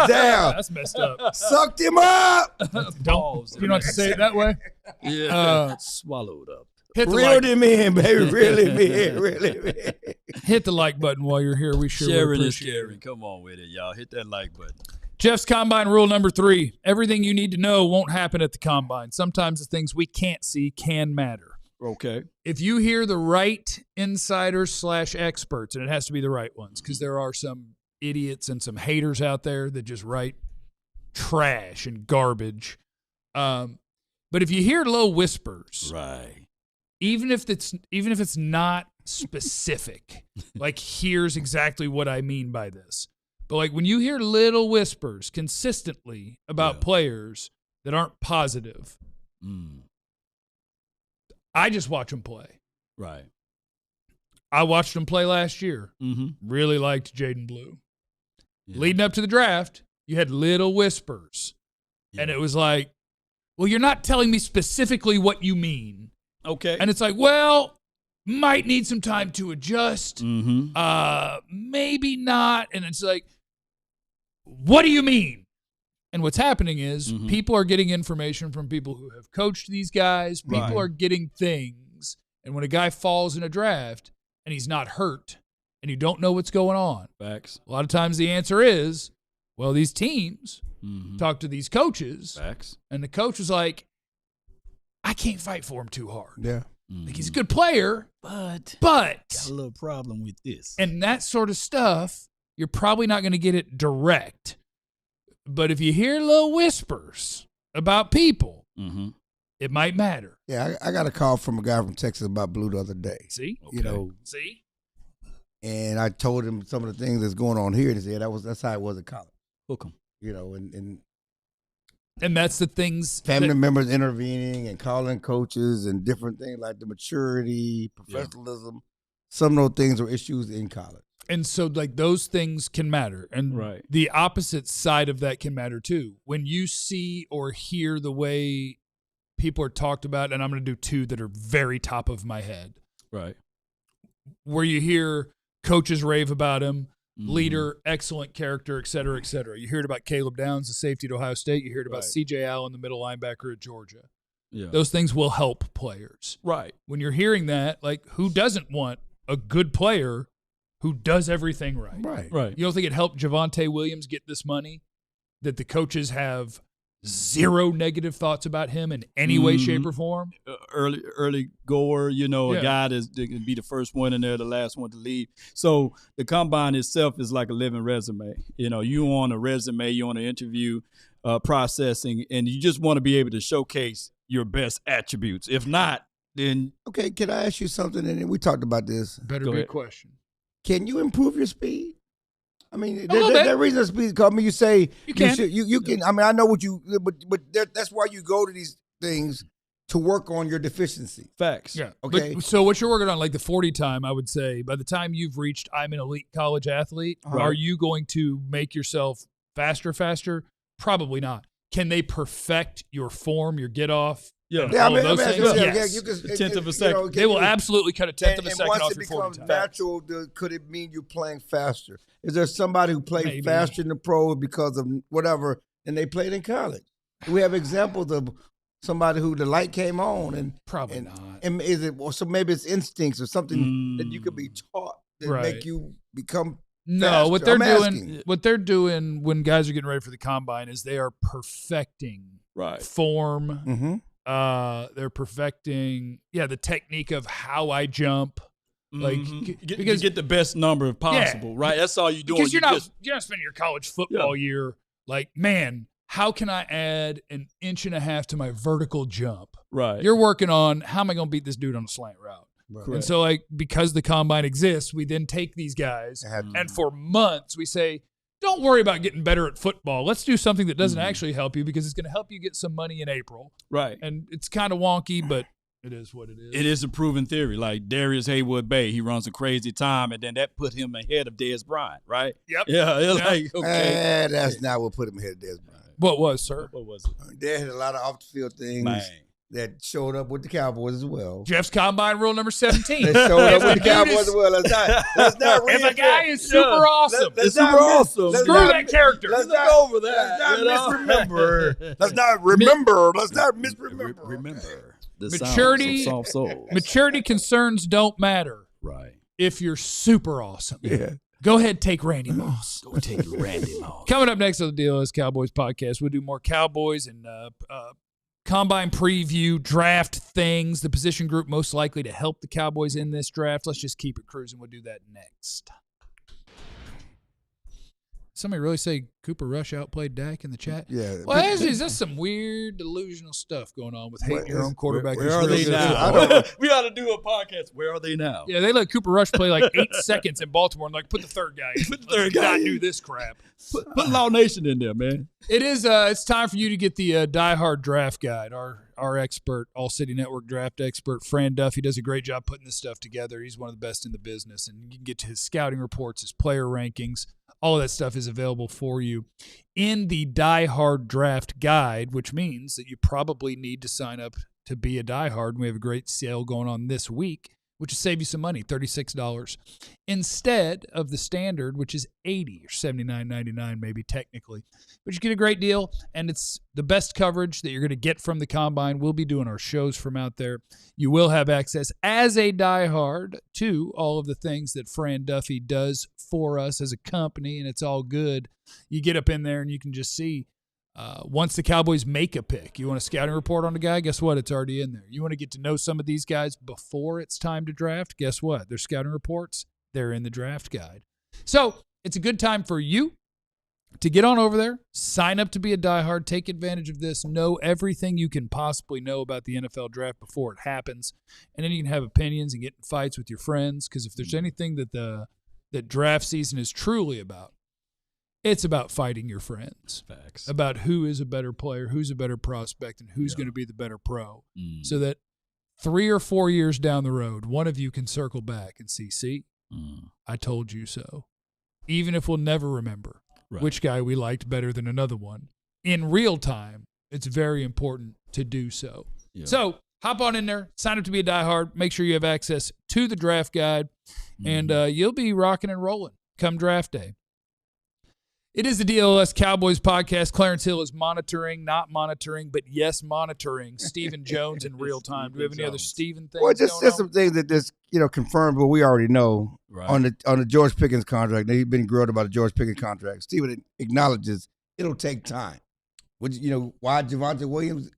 Speaker 1: That's messed up.
Speaker 3: Sucked him up.
Speaker 1: Don't. You don't have to say it that way.
Speaker 2: Yeah. Swallowed up.
Speaker 1: Hit the
Speaker 3: Reeled him in, baby. Really in.
Speaker 1: Hit the like button while you're here. We sure
Speaker 2: Sharing is
Speaker 1: appreciate
Speaker 2: caring. Come on with it, y'all. Hit that like button.
Speaker 1: Jeff's Combine rule number 3. Everything you need to know won't happen at the Combine. Sometimes the things we can't see can matter.
Speaker 2: Okay.
Speaker 1: If you hear the right insiders / experts, and it has to be the right ones, because there are some idiots and some haters out there that just write trash and garbage. But if you hear low whispers,
Speaker 2: Right.
Speaker 1: even if it's not specific, like here's exactly what I mean by this. But like when you hear little whispers consistently about players that aren't positive, I just watch them play.
Speaker 2: Right.
Speaker 1: I watched them play last year.
Speaker 2: Mm-hmm.
Speaker 1: Really liked Jaden Blue.
Speaker 2: Yeah.
Speaker 1: Leading up to the draft, you had little whispers.
Speaker 2: Yeah.
Speaker 1: And it was like, well, you're not telling me specifically what you mean.
Speaker 2: Okay.
Speaker 1: And it's like, well, might need some time to adjust. Maybe not. And it's like, what do you mean? And what's happening is people are getting information from people who have coached these guys. People are getting things. And when a guy falls in a draft and he's not hurt and you don't know what's going on,
Speaker 2: Facts.
Speaker 1: a lot of times the answer is, well, these teams talk to these coaches.
Speaker 2: Facts.
Speaker 1: And the coach was like, I can't fight for him too hard.
Speaker 3: Yeah.
Speaker 1: Like, he's a good player,
Speaker 2: But
Speaker 1: but
Speaker 2: got a little problem with this.
Speaker 1: and that sort of stuff, you're probably not going to get it direct. But if you hear little whispers about people, it might matter.
Speaker 3: Yeah, I got a call from a guy from Texas about Blue the other day.
Speaker 1: See?
Speaker 3: You know,
Speaker 1: See?
Speaker 3: and I told him some of the things that's going on here, and he said that's how it was at college.
Speaker 2: Hook 'em.
Speaker 3: You know, and
Speaker 1: And that's the things.
Speaker 3: family members intervening and calling coaches and different things like the maturity, professionalism. Some of those things are issues in college.
Speaker 1: And so, like, those things can matter. And
Speaker 2: Right.
Speaker 1: the opposite side of that can matter, too. When you see or hear the way people are talked about, and I'm going to do 2 that are very top of my head,
Speaker 2: Right.
Speaker 1: where you hear coaches rave about him, leader, excellent character, et cetera, et cetera. You heard about Caleb Downs, the safety at Ohio State. You heard about C.J. Allen, the middle linebacker at Georgia.
Speaker 2: Yeah.
Speaker 1: Those things will help players.
Speaker 2: Right.
Speaker 1: When you're hearing that, like, who doesn't want a good player who does everything right?
Speaker 2: Right.
Speaker 1: You don't think it helped Javonte Williams get this money? That the coaches have zero negative thoughts about him in any way, shape, or form?
Speaker 2: Early goer, you know, a guy that can be the first one in there, the last one to leave. So the combine itself is like a living resume. You know, you on a resume, you on an interview processing, and you just want to be able to showcase your best attributes. If not, then
Speaker 3: Okay, can I ask you something? And we talked about this.
Speaker 1: Better
Speaker 2: Go
Speaker 1: be
Speaker 2: ahead.
Speaker 1: a question.
Speaker 3: Can you improve your speed? I mean,
Speaker 1: little bit.
Speaker 3: that reason speed called me. You say
Speaker 1: You can.
Speaker 3: You can. I mean, I know what you, but that's why you go to these things to work on your deficiency.
Speaker 2: facts.
Speaker 1: Yeah.
Speaker 3: Okay.
Speaker 1: But, so what you're working on, like the 40 time, I would say, by the time you've reached I'm an elite college athlete, are you going to make yourself faster? Probably not. Can they perfect your form, your get off?
Speaker 2: Yeah.
Speaker 1: and
Speaker 3: Yeah,
Speaker 1: all of those things? Yes.
Speaker 3: you can,
Speaker 2: A tenth of a second.
Speaker 1: They will absolutely cut a tenth of a second
Speaker 3: once
Speaker 1: off
Speaker 3: it
Speaker 1: your
Speaker 3: becomes
Speaker 1: 40 time.
Speaker 3: natural, could it mean you're playing faster? Is there somebody who played
Speaker 1: Maybe.
Speaker 3: faster in the pros because of whatever, and they played in college? We have examples of somebody who the light came on, and
Speaker 1: Probably
Speaker 3: and,
Speaker 1: not.
Speaker 3: And is it, or so maybe it's instincts or something that you could be taught that
Speaker 1: Right.
Speaker 3: make you become.
Speaker 1: No,
Speaker 3: faster.
Speaker 1: what they're
Speaker 3: I'm
Speaker 1: doing,
Speaker 3: asking.
Speaker 1: what they're doing when guys are getting ready for the combine is they are perfecting
Speaker 2: Right.
Speaker 1: form.
Speaker 3: Mm-hmm.
Speaker 1: They're perfecting, the technique of how I jump, Like
Speaker 2: because you get the best number possible, right? That's all you're doing.
Speaker 1: Because you're not spending your college football year like, man, how can I add an inch and a half to my vertical jump?
Speaker 2: Right.
Speaker 1: You're working on how am I going to beat this dude on a slant route?
Speaker 3: Right.
Speaker 1: And so, like, because the combine exists, we then take these guys, and for months we say, don't worry about getting better at football. Let's do something that doesn't actually help you because it's going to help you get some money in April.
Speaker 2: Right.
Speaker 1: And it's kind of wonky, but it is what it is.
Speaker 2: It is a proven theory. Like Darius Haywood-Bay, he runs a crazy time, and then that put him ahead of Dez Bryant, right?
Speaker 1: Yep.
Speaker 2: Yeah. Like, okay.
Speaker 3: That's not what put him ahead of Dez Bryant.
Speaker 1: What was, sir?
Speaker 2: What was it?
Speaker 3: Dez had a lot of off-the-field things that showed up with the Cowboys as well.
Speaker 1: Jeff's combine rule number 17.
Speaker 3: They showed up with the Cowboys as well. Let's not
Speaker 1: if a guy is super awesome,
Speaker 3: let's
Speaker 1: super awesome. Screw that character.
Speaker 3: Let's not go over that. Let's not misremember. Let's not misremember.
Speaker 2: Remember.
Speaker 1: Maturity concerns don't matter.
Speaker 2: Right.
Speaker 1: If you're super awesome.
Speaker 3: Yeah.
Speaker 1: Go ahead, take Randy Moss.
Speaker 2: Go take Randy Moss.
Speaker 1: Coming up next on the DLLS Cowboys podcast, we'll do more Cowboys and combine preview, draft things, the position group most likely to help the Cowboys in this draft. Let's just keep it cruising. We'll do that next. Somebody really say Cooper Rush outplayed Dak in the chat?
Speaker 3: Yeah.
Speaker 1: Well, that's some weird delusional stuff going on with hating your own quarterback.
Speaker 2: Where are they now? We ought to do a podcast. Where are they now?
Speaker 1: Yeah, they let Cooper Rush play like 8 seconds in Baltimore and like put the third guy in.
Speaker 2: Put the third guy in.
Speaker 1: Not do this crap.
Speaker 2: Put Law Nation in there, man.
Speaker 1: It is. It's time for you to get the Die Hard Draft Guide. Our expert, All-City Network draft expert, Fran Duffy, does a great job putting this stuff together. He's one of the best in the business, and you can get to his scouting reports, his player rankings. All of that stuff is available for you in the Die Hard Draft Guide, which means that you probably need to sign up to be a Die Hard. We have a great sale going on this week, which will save you some money, $36, instead of the standard, which is $80 or $79.99 maybe technically. But you get a great deal, and it's the best coverage that you're going to get from the Combine. We'll be doing our shows from out there. You will have access as a diehard to all of the things that Fran Duffy does for us as a company, and it's all good. You get up in there, and you can just see once the Cowboys make a pick, you want a scouting report on the guy? Guess what? It's already in there. You want to get to know some of these guys before it's time to draft? Guess what? Their scouting reports, they're in the draft guide. So it's a good time for you to get on over there, sign up to be a diehard, take advantage of this, know everything you can possibly know about the NFL draft before it happens, and then you can have opinions and get in fights with your friends, because if there's anything that draft season is truly about, it's about fighting your friends.
Speaker 2: Facts.
Speaker 1: About who is a better player, who's a better prospect, and who's going to be the better pro. So that 3 or 4 years down the road, one of you can circle back and see, I told you so. Even if we'll never remember which guy we liked better than another one. In real time, it's very important to do so. Yeah. So hop on in there, sign up to be a diehard, make sure you have access to the draft guide, and you'll be rocking and rolling come draft day. It is the DLLS Cowboys podcast. Clarence Hill is monitoring, not monitoring, but yes, monitoring Stephen Jones in real time. Do we have any other Stephen things?
Speaker 3: Well, just some things that just confirmed what we already know on the George Pickens contract. He's been grilled about the George Pickens contract. Stephen acknowledges it'll take time. Why Javonte Williams?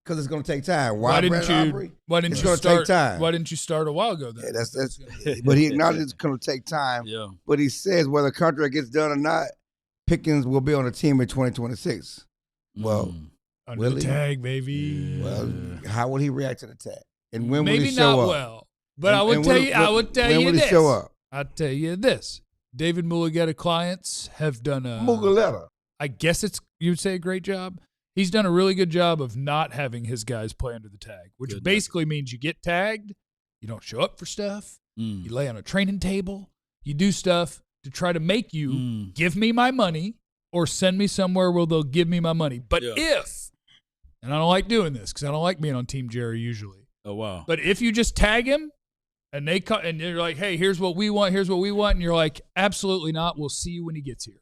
Speaker 3: Because it's going to take time. Why didn't you start? Take time.
Speaker 1: Why didn't you start a while ago? Then?
Speaker 3: Yeah, that's. But he acknowledges it's going to take time.
Speaker 2: Yeah.
Speaker 3: But he says whether the contract gets done or not, Pickens will be on the team in 2026. Well,
Speaker 1: under the tag, baby.
Speaker 3: Yeah. Well, how will he react to the tag? And when will
Speaker 1: maybe
Speaker 3: he show up?
Speaker 1: Maybe not well. But I would tell you this.
Speaker 3: When will he show up?
Speaker 1: I'll tell you this. David Mulugeta clients have done
Speaker 3: Mulugeta.
Speaker 1: I guess you'd say a great job. He's done a really good job of not having his guys play under the tag, which basically means you get tagged, you don't show up for stuff, you lay on a training table, you do stuff to try to make you give me my money or send me somewhere where they'll give me my money. But if, and I don't like doing this because I don't like being on Team Jerry usually.
Speaker 2: Oh, wow.
Speaker 1: But if you just tag him and and you're like, hey, here's what we want, and you're like, absolutely not, we'll see you when he gets here.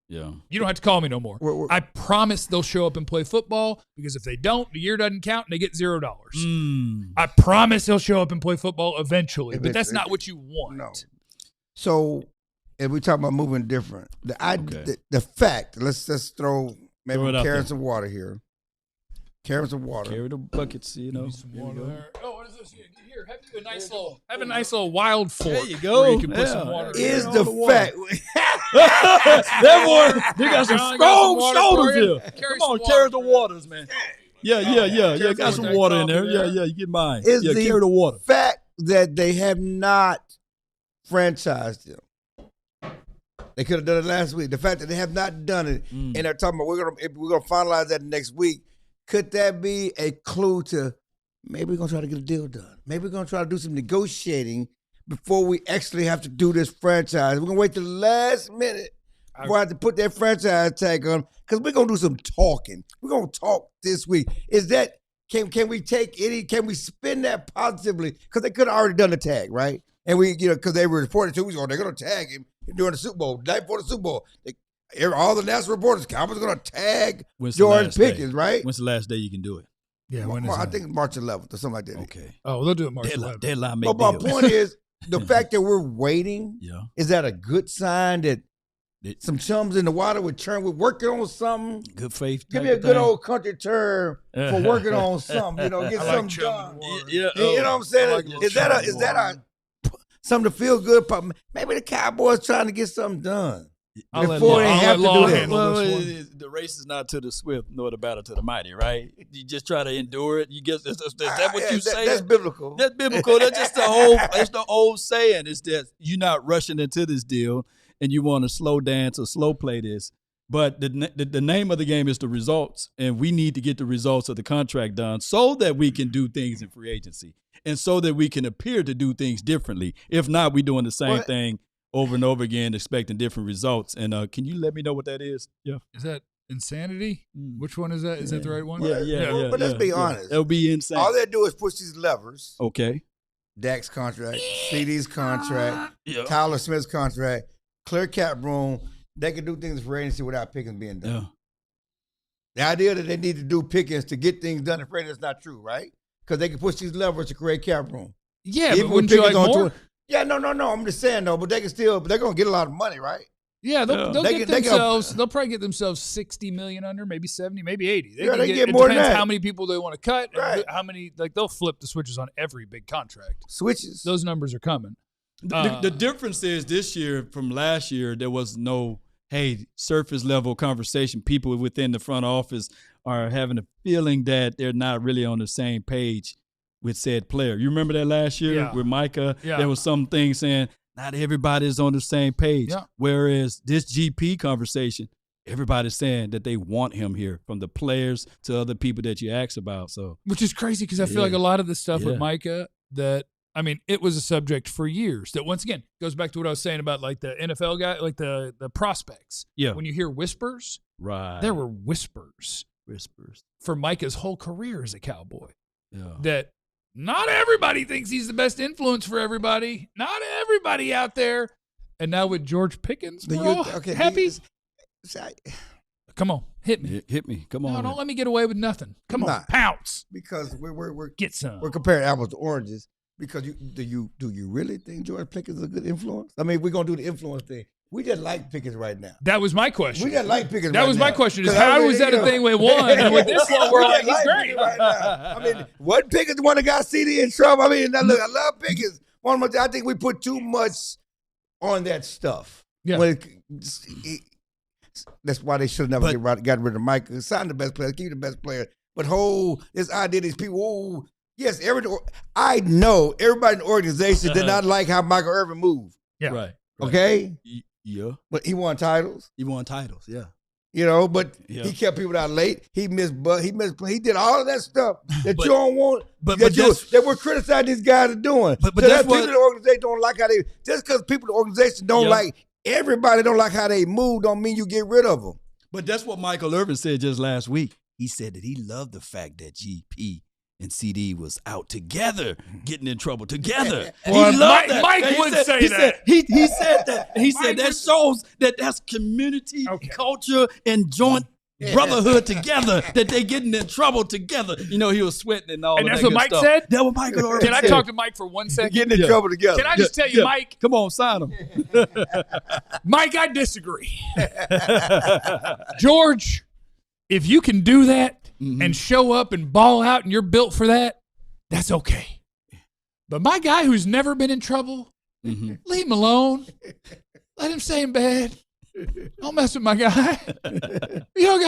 Speaker 2: Yeah.
Speaker 1: You don't have to call me no more. I promise they'll show up and play football, because if they don't, the year doesn't count and they get $0. I promise they'll show up and play football eventually, but that's not what you want.
Speaker 3: No. So if we talk about moving different, the fact, let's throw carry some water here. Carry some water.
Speaker 2: Carry the buckets,
Speaker 1: Some water there. Oh, what is this? Here. Here, have a nice little wild fork.
Speaker 2: There you go.
Speaker 1: Where you can put some water.
Speaker 3: Is
Speaker 1: in.
Speaker 3: the fact.
Speaker 2: That boy, they got some
Speaker 1: John got some
Speaker 2: strong
Speaker 1: water
Speaker 2: shoulders
Speaker 1: for you.
Speaker 2: here.
Speaker 1: Carry
Speaker 2: Come on,
Speaker 1: some
Speaker 2: carry
Speaker 1: water
Speaker 2: the
Speaker 1: for you.
Speaker 2: waters, man. Yeah. Got some
Speaker 1: with
Speaker 2: water
Speaker 1: that
Speaker 2: in there.
Speaker 1: coffee there.
Speaker 2: Yeah, you get mine.
Speaker 3: Is
Speaker 2: Yeah,
Speaker 3: the
Speaker 2: carry the water.
Speaker 3: fact that they have not franchised him. They could have done it last week. The fact that they have not done it, and they're talking about we're gonna finalize that next week. Could that be a clue to maybe we're gonna try to get a deal done? Maybe we're gonna try to do some negotiating before we actually have to do this franchise. We're gonna wait till the last minute before I have to put that franchise tag on because we're gonna do some talking. We're gonna talk this week. Is that can we take any? Can we spin that positively? Because they could have already done the tag, right? And we, because they were reported 2 weeks ago, they're gonna tag him during the Super Bowl, the night before the Super Bowl. All the national reporters, Cowboys are going to tag George Pickens, right?
Speaker 2: When's the last day you can do it?
Speaker 1: Yeah, when is
Speaker 3: I
Speaker 1: that?
Speaker 3: think March 11th or something like that.
Speaker 2: Okay.
Speaker 1: Oh, they'll do it March 11th.
Speaker 2: Deadline make
Speaker 3: But my
Speaker 2: deals.
Speaker 3: point is, the fact that we're waiting,
Speaker 2: Yeah.
Speaker 3: is that a good sign that some chums in the water we're working on something?
Speaker 2: Good faith.
Speaker 3: Give me
Speaker 2: type
Speaker 3: a
Speaker 2: of
Speaker 3: good
Speaker 2: thing.
Speaker 3: old country term for working on something, get
Speaker 1: I like
Speaker 3: something
Speaker 1: chum
Speaker 3: done.
Speaker 1: in the water.
Speaker 2: Yeah.
Speaker 3: You know what I'm saying?
Speaker 1: I like a little
Speaker 3: Is that
Speaker 1: chum in the water.
Speaker 3: something to feel good? Maybe the Cowboys trying to get something done.
Speaker 2: I'll let
Speaker 3: Before
Speaker 2: Law-
Speaker 3: they
Speaker 1: I'll
Speaker 3: have
Speaker 1: let
Speaker 3: to
Speaker 1: Law
Speaker 3: do that.
Speaker 1: handle
Speaker 2: Well,
Speaker 1: this one.
Speaker 2: the race is not to the swift nor the battle to the mighty, right? You just try to endure it. You get is that what you say?
Speaker 3: That's biblical.
Speaker 2: That's biblical. That's just the whole. It's the old saying. Is that you're not rushing into this deal and you want to slow dance or slow play this. But the name of the game is the results, and we need to get the results of the contract done so that we can do things in free agency and so that we can appear to do things differently. If not, we're doing the same thing over and over again, expecting different results. And can you let me know what that is? Yeah.
Speaker 1: Is that insanity? Which one is that? Is that the right one?
Speaker 2: Yeah.
Speaker 3: But let's be honest.
Speaker 2: It'll be insane.
Speaker 3: All they do is push these levers.
Speaker 2: Okay.
Speaker 3: Dak's contract, CD's contract,
Speaker 2: Yeah.
Speaker 3: Tyler Smith's contract, clear cap room. They can do things for agency without Pickens being done.
Speaker 2: Yeah.
Speaker 3: The idea that they need to do Pickens to get things done in free agency is not true, right? Because they can push these levers to create cap room.
Speaker 1: Yeah,
Speaker 3: Even
Speaker 1: but
Speaker 3: with
Speaker 1: wouldn't you like
Speaker 3: Pickens on
Speaker 1: more?
Speaker 3: tour. Yeah, no. I'm just saying though, but they can still, but they're gonna get a lot of money, right?
Speaker 1: Yeah, they'll
Speaker 3: They
Speaker 1: get
Speaker 3: can-
Speaker 1: themselves. They'll probably get themselves 60 million under, maybe 70, maybe 80.
Speaker 3: Yeah, they get more
Speaker 1: it
Speaker 3: than
Speaker 1: depends
Speaker 3: that.
Speaker 1: how many people they want to cut. And
Speaker 3: Right.
Speaker 1: how many? Like they'll flip the switches on every big contract.
Speaker 3: Switches.
Speaker 1: Those numbers are coming.
Speaker 2: The difference is this year from last year, there was no, surface level conversation. People within the front office are having a feeling that they're not really on the same page with said player. You remember that last year
Speaker 1: Yeah.
Speaker 2: with Micah?
Speaker 1: Yeah.
Speaker 2: There was some things saying not everybody is on the same page.
Speaker 1: Yeah.
Speaker 2: Whereas this GP conversation, everybody's saying that they want him here, from the players to other people that you ask about. So,
Speaker 1: Which is crazy because I feel
Speaker 2: Yeah.
Speaker 1: like a lot of the stuff
Speaker 2: Yeah.
Speaker 1: with Micah it was a subject for years that once again goes back to what I was saying about like the NFL guy, like the prospects.
Speaker 2: Yeah.
Speaker 1: When you hear whispers,
Speaker 2: right.
Speaker 1: there were whispers
Speaker 2: whispers.
Speaker 1: for Micah's whole career as a Cowboy
Speaker 2: Yeah.
Speaker 1: that not everybody thinks he's the best influence for everybody. Not everybody out there. And now with George Pickens, we're all happy. Come on, hit me.
Speaker 2: Hit me. Come on.
Speaker 1: No,
Speaker 2: man.
Speaker 1: don't let me get away with nothing. Come on,
Speaker 3: Nah.
Speaker 1: pounce.
Speaker 3: Because we're
Speaker 1: Get some.
Speaker 3: We're comparing apples to oranges because do you really think George Pickens is a good influence? I mean, we're gonna do the influence thing. We just like Pickens right now.
Speaker 1: That was my question.
Speaker 3: We just like Pickens.
Speaker 1: That
Speaker 3: right
Speaker 1: was
Speaker 3: now.
Speaker 1: my question: is
Speaker 3: 'Cause
Speaker 1: how
Speaker 3: I mean,
Speaker 1: was that
Speaker 3: you
Speaker 1: a
Speaker 3: know,
Speaker 1: thing with one, and with this one, we're
Speaker 3: we
Speaker 1: like,
Speaker 3: just
Speaker 1: he's great.
Speaker 3: Pickens right now. I mean, what Pickens the one that got CD in trouble? I mean, now look, I love Pickens. I think we put too much on that stuff.
Speaker 1: Yeah.
Speaker 3: That's why they should have never got rid of Mike. Sign the best player, keep the best player. But this idea, these people, yes, I know everybody in the organization did not like how Michael Irvin moved.
Speaker 1: Yeah.
Speaker 2: Right.
Speaker 3: Okay?
Speaker 2: Yeah.
Speaker 3: But he won titles.
Speaker 2: He won titles. Yeah.
Speaker 3: But he kept people out late. He missed he did all of that stuff that
Speaker 2: But-
Speaker 3: you don't want, that we're criticizing these guys are doing.
Speaker 2: But
Speaker 3: So
Speaker 2: that's
Speaker 3: people
Speaker 2: what-
Speaker 3: in the organization don't like how just because people in the organization don't like, everybody don't like how they move don't mean you get rid of them.
Speaker 2: But that's what Michael Irvin said just last week. He said that he loved the fact that GP and CD was out together, getting in trouble together.
Speaker 1: Well,
Speaker 2: he loved that.
Speaker 1: Mike
Speaker 2: He
Speaker 1: would
Speaker 2: said-
Speaker 1: say
Speaker 2: he
Speaker 1: that.
Speaker 2: Said, he said that. He
Speaker 1: Mike
Speaker 2: said that
Speaker 1: would-
Speaker 2: shows that that's community, culture, and joint brotherhood together, that they getting in trouble together. You know, he was sweating and all
Speaker 1: And
Speaker 2: of
Speaker 1: that's
Speaker 2: that
Speaker 1: what
Speaker 2: good
Speaker 1: Mike
Speaker 2: stuff.
Speaker 1: said?
Speaker 2: That's what Michael Irvin
Speaker 1: Can I
Speaker 2: said.
Speaker 1: talk to Mike for 1 second?
Speaker 3: Getting in trouble together.
Speaker 1: Can I just tell you, Mike?
Speaker 2: Come on, sign him.
Speaker 1: Mike, I disagree. George, if you can do that and show up and ball out and you're built for that, that's okay. But my guy who's never been in trouble, leave him alone. Let him stay in bed. Don't mess with my guy. You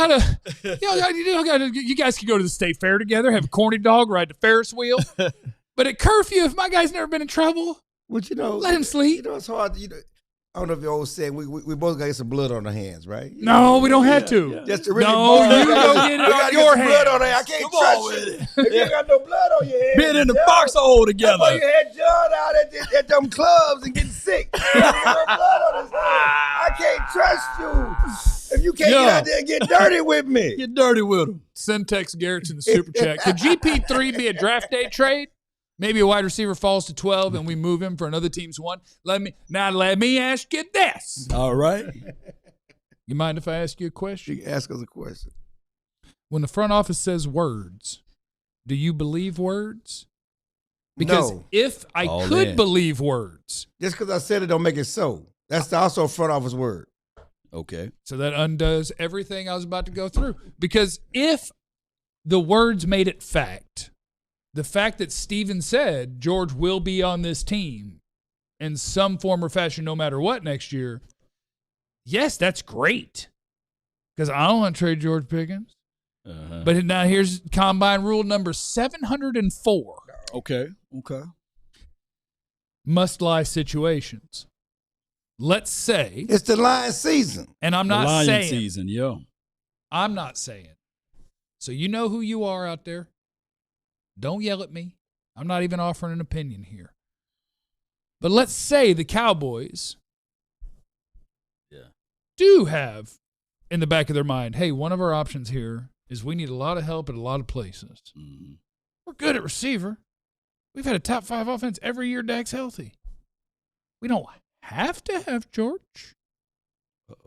Speaker 1: guys can go to the state fair together, have a corny dog, ride the Ferris wheel. But at curfew, if my guy's never been in trouble,
Speaker 3: But
Speaker 1: let him sleep.
Speaker 3: It's hard. I don't know if you always saying we both got to get some blood on our hands, right?
Speaker 1: No, we don't have to.
Speaker 3: Yeah. Just to really
Speaker 1: No, you go get it on your
Speaker 3: blood on
Speaker 1: hands.
Speaker 3: there. I can't
Speaker 2: Come
Speaker 3: trust
Speaker 2: on with
Speaker 3: you.
Speaker 2: it.
Speaker 3: If you ain't got no blood on your hands,
Speaker 2: Been in the
Speaker 3: John,
Speaker 2: foxhole
Speaker 3: that's
Speaker 2: together.
Speaker 3: why you had John out at them clubs and getting sick. He had blood on his hands. I can't trust you. If you can't get out there and get dirty with me.
Speaker 2: Get dirty with him.
Speaker 1: Send text Garrett's in the super chat. Could GP3 be a draft day trade? Maybe a wide receiver falls to 12 and we move him for another team's 1. Let me ask you this.
Speaker 2: All right.
Speaker 1: You mind if I ask you a question?
Speaker 3: You can ask us a question.
Speaker 1: When the front office says words, do you believe words? Because
Speaker 3: No.
Speaker 1: if I
Speaker 2: All
Speaker 1: could
Speaker 2: in.
Speaker 1: believe words,
Speaker 3: Just because I said it don't make it so. That's also a front office word.
Speaker 2: Okay.
Speaker 1: so that undoes everything I was about to go through. Because if the words made it fact, the fact that Steven said George will be on this team in some form or fashion no matter what next year, yes, that's great. Because I don't want to trade George Pickens.
Speaker 2: Uh-huh.
Speaker 1: But now here's combine rule number 704.
Speaker 2: Okay.
Speaker 1: Must-lie situations. Let's say,
Speaker 3: It's the Lion season.
Speaker 1: and I'm
Speaker 2: The
Speaker 1: not
Speaker 2: Lion
Speaker 1: saying,
Speaker 2: season, yo.
Speaker 1: I'm not saying. So you know who you are out there. Don't yell at me. I'm not even offering an opinion here. But let's say the Cowboys do have in the back of their mind, hey, one of our options here is we need a lot of help at a lot of places.
Speaker 2: Mm-hmm.
Speaker 1: We're good at receiver. We've had a top 5 offense every year Dak's healthy. We don't have to have George.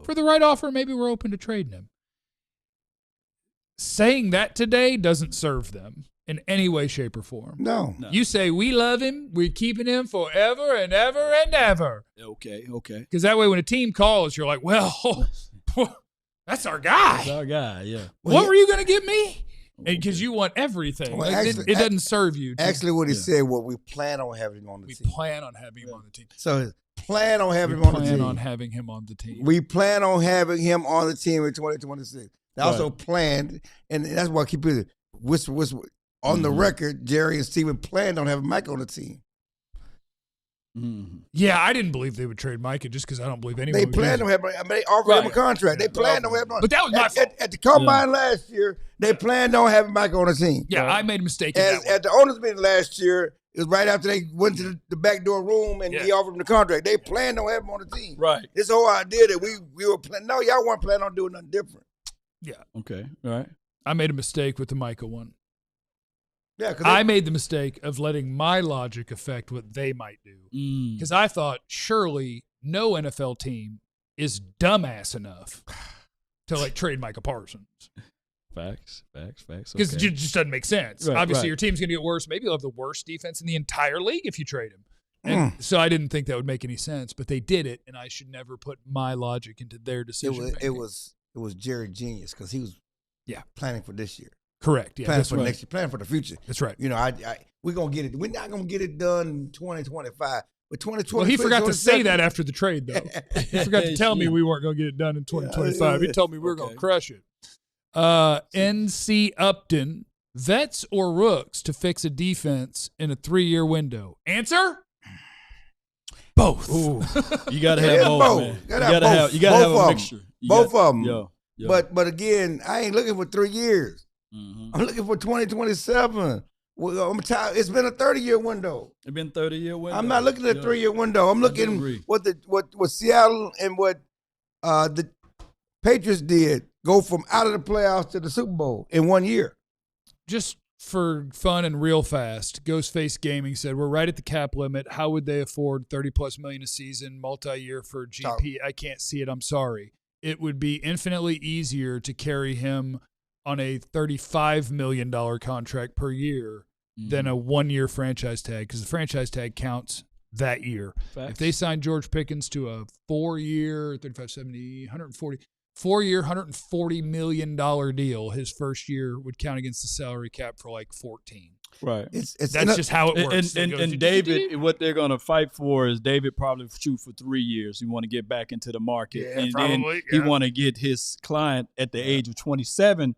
Speaker 1: For the right offer, maybe we're open to trading him. Saying that today doesn't serve them in any way, shape, or form.
Speaker 3: No.
Speaker 1: You say, we love him, we're keeping him forever and ever and ever.
Speaker 2: Okay.
Speaker 1: Because that way when a team calls, you're like, well, that's our guy.
Speaker 2: That's our guy, yeah.
Speaker 1: What were you going to give me? Because you want everything.
Speaker 3: Well,
Speaker 1: Like,
Speaker 3: actually-
Speaker 1: it doesn't serve you.
Speaker 3: Actually, what he said, what we plan on having him on the
Speaker 1: We
Speaker 3: team.
Speaker 1: plan on having him on the team.
Speaker 3: So plan on having
Speaker 1: We
Speaker 3: him on the
Speaker 1: plan
Speaker 3: team.
Speaker 1: on having him on the team.
Speaker 3: We plan on having him on the team in 2026. They also planned, and that's why I keep it whisper. On the record, Jerry and Steven planned on having Mike on the team.
Speaker 2: Mm-hmm.
Speaker 1: Yeah, I didn't believe they would trade Micah just because I don't believe anyone
Speaker 3: They
Speaker 1: would
Speaker 3: planned
Speaker 1: use
Speaker 3: on
Speaker 1: him.
Speaker 3: having. I mean, they offered him a contract. They planned on having him on.
Speaker 1: But that was my fault.
Speaker 3: At the combine last year, they planned on having Mike on the team.
Speaker 1: Yeah, I made a mistake in that one.
Speaker 3: At the owners meeting last year, it was right after they went to the back door room and he offered him the contract. They planned on having him on the team.
Speaker 2: Right.
Speaker 3: This whole idea that we were planning. No, y'all weren't planning on doing nothing different.
Speaker 1: Yeah,
Speaker 2: Okay. All right.
Speaker 1: I made a mistake with the Micah one.
Speaker 3: Yeah, because
Speaker 1: I made the mistake of letting my logic affect what they might do.
Speaker 2: Mm.
Speaker 1: Because I thought surely no NFL team is dumbass enough to like trade Micah Parsons.
Speaker 2: Facts.
Speaker 1: Because
Speaker 2: Okay.
Speaker 1: it just doesn't make sense.
Speaker 2: Right,
Speaker 1: Obviously,
Speaker 2: right.
Speaker 1: your team's going to get worse. Maybe you'll have the worst defense in the entire league if you trade him. And so I didn't think that would make any sense, but they did it, and I should never put my logic into their decision.
Speaker 3: it was Jerry genius because he was planning for this year.
Speaker 1: Correct. Yeah,
Speaker 3: Planning
Speaker 1: that's
Speaker 3: for
Speaker 1: right.
Speaker 3: next year, planning for the future.
Speaker 1: That's right.
Speaker 3: You know, we're gonna get it. We're not gonna get it done in 2025. But 2020.
Speaker 1: Well, he forgot to say that after the trade, though. He forgot to tell me we weren't going to get it done in 2025. He told me we were going to crush it. NC Upton, vets or rooks to fix a defense in a 3-year window? Answer? Both.
Speaker 2: You got to have both, man. You got to have a mixture.
Speaker 3: Both of them.
Speaker 2: Yo.
Speaker 3: But again, I ain't looking for 3 years.
Speaker 2: Mm-hmm.
Speaker 3: I'm looking for 2027. Well, I'm tired. It's been a 30-year window.
Speaker 2: It's been 30-year window.
Speaker 3: I'm not looking at a 3-year window. I'm looking what Seattle and what the Patriots did, go from out of the playoffs to the Super Bowl in 1 year.
Speaker 1: Just for fun and real fast, Ghostface Gaming said, we're right at the cap limit. How would they afford $30+ million a season, multi-year for GP? I can't see it. I'm sorry. It would be infinitely easier to carry him on a $35 million contract per year than a 1-year franchise tag, because the franchise tag counts that year.
Speaker 2: Facts.
Speaker 1: If they signed George Pickens to a 4-year, 35, 70, 140, 4-year, $140 million deal, his first year would count against the salary cap for like 14.
Speaker 2: Right.
Speaker 1: That's just how it works.
Speaker 2: And David, what they're going to fight for is David probably shoot for 3 years. He want to get back into the market.
Speaker 3: Yeah,
Speaker 2: and
Speaker 3: probably,
Speaker 2: then he want to get his client at the age of 27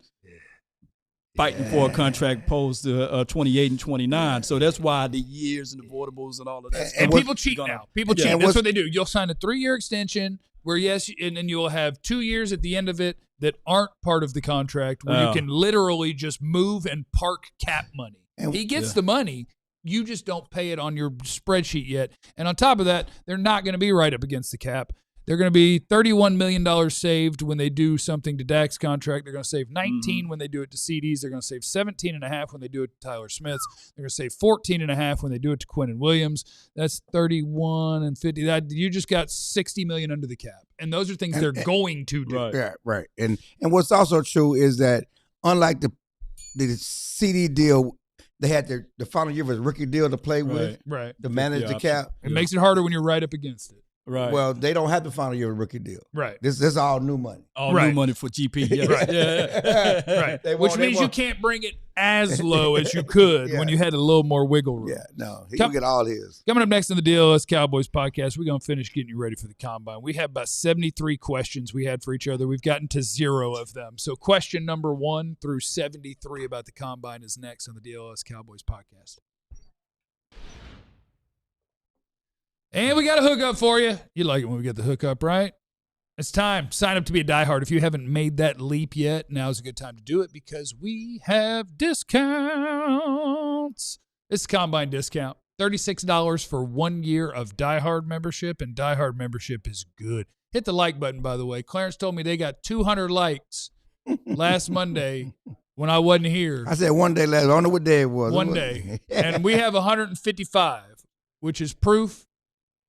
Speaker 2: fighting for a contract post to 28 and 29. So that's why the years and the avoidables and all of that.
Speaker 1: And people cheat now. People cheat. That's what they do. You'll sign a 3-year extension where, yes, and then you'll have 2 years at the end of it that aren't part of the contract where you can literally just move and park cap money. And he gets the money. You just don't pay it on your spreadsheet yet. And on top of that, they're not going to be right up against the cap. They're going to be $31 million saved when they do something to Dak's contract. They're going to save 19 when they do it to CDs. They're going to save 17.5 when they do it to Tyler Smith's. They're going to save 14.5 when they do it to Quinnen Williams. That's 31 and 50. You just got $60 million under the cap. And those are things they're going to do.
Speaker 2: Right.
Speaker 3: Yeah, right. And what's also true is that unlike the CD deal, they had the final year was a rookie deal to play with, to manage the cap.
Speaker 1: It makes it harder when you're right up against it.
Speaker 2: Right.
Speaker 3: Well, they don't have the final year of a rookie deal.
Speaker 1: Right.
Speaker 3: This is all new money.
Speaker 2: All new money for GP. Yeah.
Speaker 1: Right. Which means you can't bring it as low as you could when you had a little more wiggle room.
Speaker 3: Yeah, no. He'll get all his.
Speaker 1: Coming up next on the DLLS Cowboys podcast, we're going to finish getting you ready for the combine. We have about 73 questions we had for each other. We've gotten to 0 of them. So question number 1 through 73 about the combine is next on the DLLS Cowboys podcast. And we got a hookup for you. You like it when we get the hookup, right? It's time. Sign up to be a diehard. If you haven't made that leap yet, now's a good time to do it because we have discounts. It's a combine discount. $36 for 1 year of diehard membership, and diehard membership is good. Hit the like button, by the way. Clarence told me they got 200 likes last Monday when I wasn't here.
Speaker 3: I said one day last. I don't know what day it was.
Speaker 1: One day. And we have 155, which is proof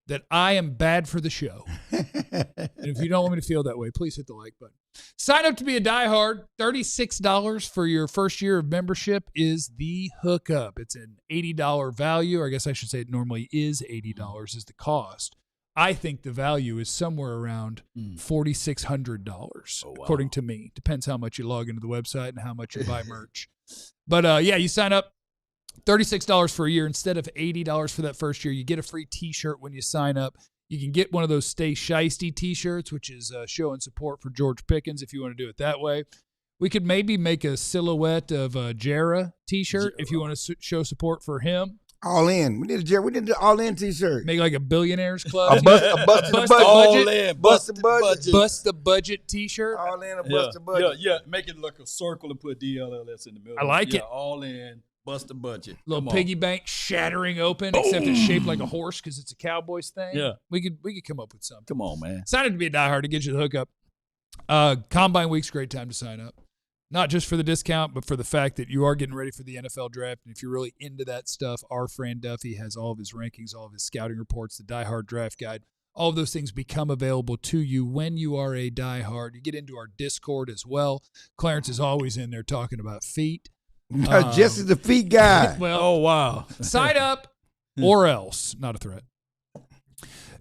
Speaker 1: that I am bad for the show. And if you don't want me to feel that way, please hit the like button. Sign up to be a diehard. $36 for your first year of membership is the hookup. It's an $80 value, or I guess I should say it normally is $80 is the cost. I think the value is somewhere around $4,600, according to me. Depends how much you log into the website and how much you buy merch. But, you sign up. $36 for a year instead of $80 for that first year. You get a free T-shirt when you sign up. You can get one of those Stay Shiesty T-shirts, which is showing support for George Pickens if you want to do it that way. We could maybe make a silhouette of a Jarrah T-shirt if you want to show support for him.
Speaker 3: All in. We need the all in T-shirt.
Speaker 1: Make like a billionaires club.
Speaker 3: A bust the budget.
Speaker 2: All in.
Speaker 3: Bust the budget.
Speaker 1: Bust the budget T-shirt.
Speaker 3: All in. Bust the budget.
Speaker 2: Yeah. Make it like a circle and put DLLS in the middle.
Speaker 1: I like it.
Speaker 2: All in. Bust the budget.
Speaker 1: Little piggy bank shattering open, except it's shaped like a horse because it's a Cowboys thing.
Speaker 2: Yeah.
Speaker 1: We could come up with something.
Speaker 2: Come on, man.
Speaker 1: Sign up to be a diehard to get you the hookup. Combine week's a great time to sign up. Not just for the discount, but for the fact that you are getting ready for the NFL draft. And if you're really into that stuff, our friend Duffy has all of his rankings, all of his scouting reports, the diehard draft guide. All of those things become available to you when you are a diehard. You get into our Discord as well. Clarence is always in there talking about feet.
Speaker 3: Jesse's the feet guy.
Speaker 1: Well,
Speaker 2: oh, wow.
Speaker 1: Sign up or else. Not a threat.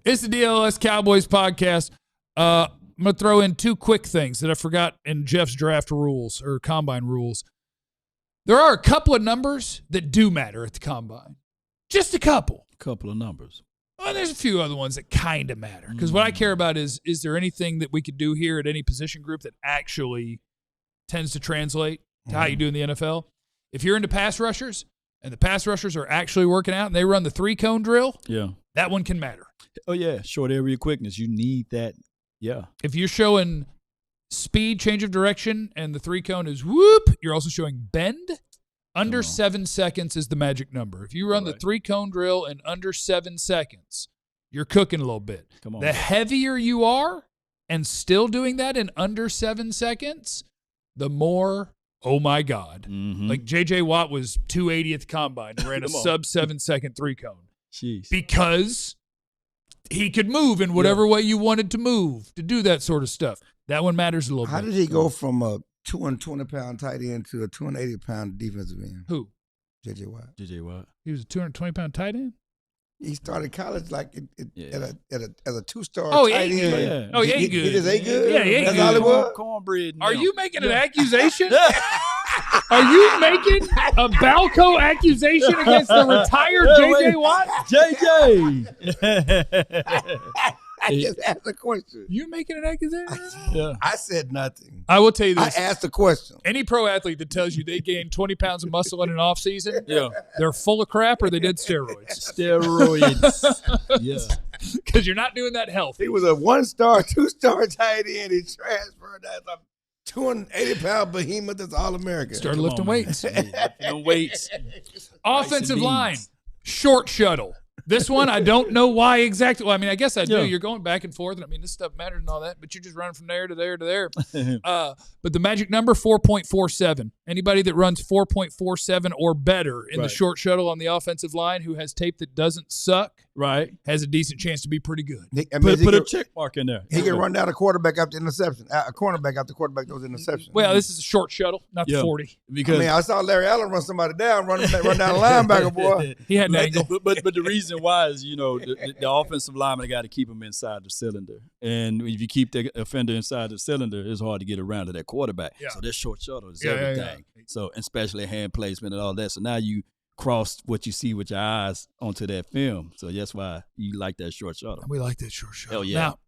Speaker 1: It's the DLLS Cowboys podcast. I'm going to throw in 2 quick things that I forgot in Jeff's draft rules or combine rules. There are a couple of numbers that do matter at the combine. Just a couple.
Speaker 2: A couple of numbers.
Speaker 1: Well, there's a few other ones that kind of matter. Because what I care about is there anything that we could do here at any position group that actually tends to translate to how you do in the NFL? If you're into pass rushers and the pass rushers are actually working out and they run the 3-cone drill, that one can matter.
Speaker 2: Oh, yeah. Short area quickness. You need that. Yeah.
Speaker 1: If you're showing speed, change of direction, and the 3-cone is whoop, you're also showing bend. Under 7 seconds is the magic number. If you run the 3-cone drill in under 7 seconds, you're cooking a little bit.
Speaker 2: Come on.
Speaker 1: The heavier you are and still doing that in under 7 seconds, the more, oh my God. Like J.J. Watt was 280 at the combine and ran a sub 7 second 3-cone.
Speaker 2: Jeez.
Speaker 1: Because he could move in whatever way you wanted to move to do that sort of stuff. That one matters a little bit.
Speaker 3: How did he go from a 220-pound tight end to a 280-pound defensive end?
Speaker 1: Who?
Speaker 3: J.J. Watt.
Speaker 2: J.J. Watt.
Speaker 1: He was a 220-pound tight end?
Speaker 3: He started college like as a 2-star
Speaker 1: tight
Speaker 3: end.
Speaker 2: Yeah.
Speaker 1: Oh, he ain't good.
Speaker 3: He just ain't good?
Speaker 1: Yeah, he ain't
Speaker 3: That's
Speaker 1: good.
Speaker 3: all it was?
Speaker 2: Cornbread.
Speaker 1: Are you making an accusation? Are you making a Balco accusation against the retired J.J. Watt?
Speaker 2: JJ.
Speaker 3: I just asked a question.
Speaker 1: You making an accusation?
Speaker 2: Yeah.
Speaker 3: I said nothing.
Speaker 1: I will tell you
Speaker 3: I
Speaker 1: this.
Speaker 3: asked a question.
Speaker 1: Any pro athlete that tells you they gained 20 pounds of muscle in an offseason,
Speaker 2: Yeah.
Speaker 1: they're full of crap or they did steroids.
Speaker 2: Steroids. Yeah.
Speaker 1: Because you're not doing that healthy.
Speaker 3: He was a 1-star, 2-star tight end. He transferred as a 280-pound behemoth that's All-American.
Speaker 1: Started lifting weights.
Speaker 2: Lifting weights.
Speaker 1: Offensive
Speaker 2: Rice and
Speaker 1: line,
Speaker 2: beans.
Speaker 1: short shuttle. This one, I don't know why exactly. Well, I mean, I guess I do.
Speaker 2: Yeah.
Speaker 1: You're going back and forth. And I mean, this stuff matters and all that, but you're just running from there to there to there. But the magic number, 4.47. Anybody that runs 4.47 or better in the short shuttle on the offensive line who has tape that doesn't suck
Speaker 2: Right.
Speaker 1: has a decent chance to be pretty good.
Speaker 2: Put a check mark in there.
Speaker 3: He can run down a quarterback after interception. A cornerback after quarterback those interception.
Speaker 1: Well, this is a short shuttle, not the 40.
Speaker 2: Because
Speaker 3: I saw Larry Allen run somebody down, run down the linebacker, boy.
Speaker 1: He had an angle.
Speaker 2: But the reason why is, the offensive lineman got to keep him inside the cylinder. And if you keep the offender inside the cylinder, it's hard to get around to that quarterback.
Speaker 1: Yeah.
Speaker 2: So this short shuttle is
Speaker 1: Yeah, yeah,
Speaker 2: everything.
Speaker 1: yeah.
Speaker 2: So especially hand placement and all that. So now you cross what you see with your eyes onto that film. So that's why you like that short shuttle.
Speaker 1: We like that short shuttle.
Speaker 2: Hell yeah.
Speaker 1: Now,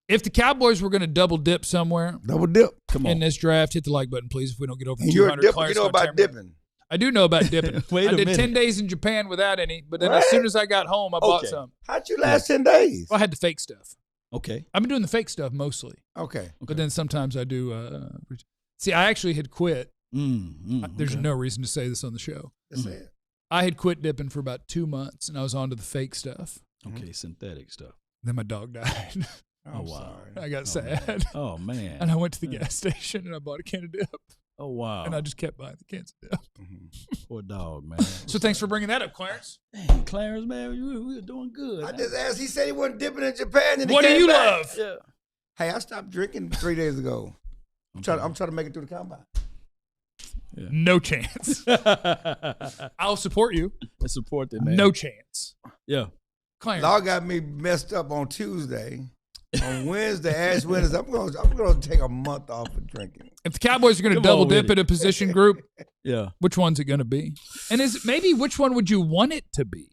Speaker 1: if the Cowboys were going to double dip somewhere
Speaker 3: Double dip.
Speaker 2: Come
Speaker 1: in
Speaker 2: on.
Speaker 1: this draft, hit the like button, please. If we don't get over
Speaker 3: And you're a
Speaker 1: 200,
Speaker 3: dipper.
Speaker 1: Clarence
Speaker 3: You know
Speaker 1: gonna
Speaker 3: about
Speaker 1: tear me up.
Speaker 3: dipping.
Speaker 1: I do know about dipping.
Speaker 2: Wait
Speaker 1: I
Speaker 2: a
Speaker 1: did
Speaker 2: minute.
Speaker 1: 10 days in Japan without any, but then
Speaker 3: What?
Speaker 1: as soon as I got home, I bought
Speaker 2: Okay.
Speaker 1: some.
Speaker 3: How'd you last 10 days?
Speaker 1: Well, I had the fake stuff.
Speaker 2: Okay.
Speaker 1: I've been doing the fake stuff mostly,
Speaker 3: Okay.
Speaker 1: but then sometimes I do. See, I actually had quit. There's
Speaker 2: Okay.
Speaker 1: no reason to say this on the show.
Speaker 3: That's it.
Speaker 1: I had quit dipping for about 2 months, and I was on to the fake stuff.
Speaker 2: Okay, synthetic stuff.
Speaker 1: Then my dog died.
Speaker 3: Oh,
Speaker 2: wow.
Speaker 1: I got
Speaker 2: Oh,
Speaker 1: sad.
Speaker 2: Oh, man.
Speaker 1: And I went to the gas station, and I bought a can of dip.
Speaker 2: Oh, wow.
Speaker 1: And I just kept buying the cans of dip.
Speaker 2: Poor dog, man.
Speaker 1: So thanks for bringing that up, Clarence.
Speaker 2: Dang, Clarence, man, we were doing good.
Speaker 3: I just asked. He said he wasn't dipping in Japan. And he
Speaker 1: What do
Speaker 3: came
Speaker 1: you
Speaker 3: back.
Speaker 1: love?
Speaker 2: Yeah.
Speaker 3: Hey, I stopped drinking 3 days ago. I'm trying to make it through the combine.
Speaker 1: No chance. I'll support you.
Speaker 2: I support that, man.
Speaker 1: No chance.
Speaker 2: Yeah.
Speaker 1: Clarence.
Speaker 3: Law got me messed up on Tuesday. On Wednesday, Ash Wednesday, I'm gonna take a month off of drinking.
Speaker 1: If the Cowboys are going to
Speaker 2: Come
Speaker 1: double
Speaker 2: on with
Speaker 1: dip
Speaker 2: it.
Speaker 1: at a position group,
Speaker 2: Yeah.
Speaker 1: which one's it going to be? And is it maybe which one would you want it to be?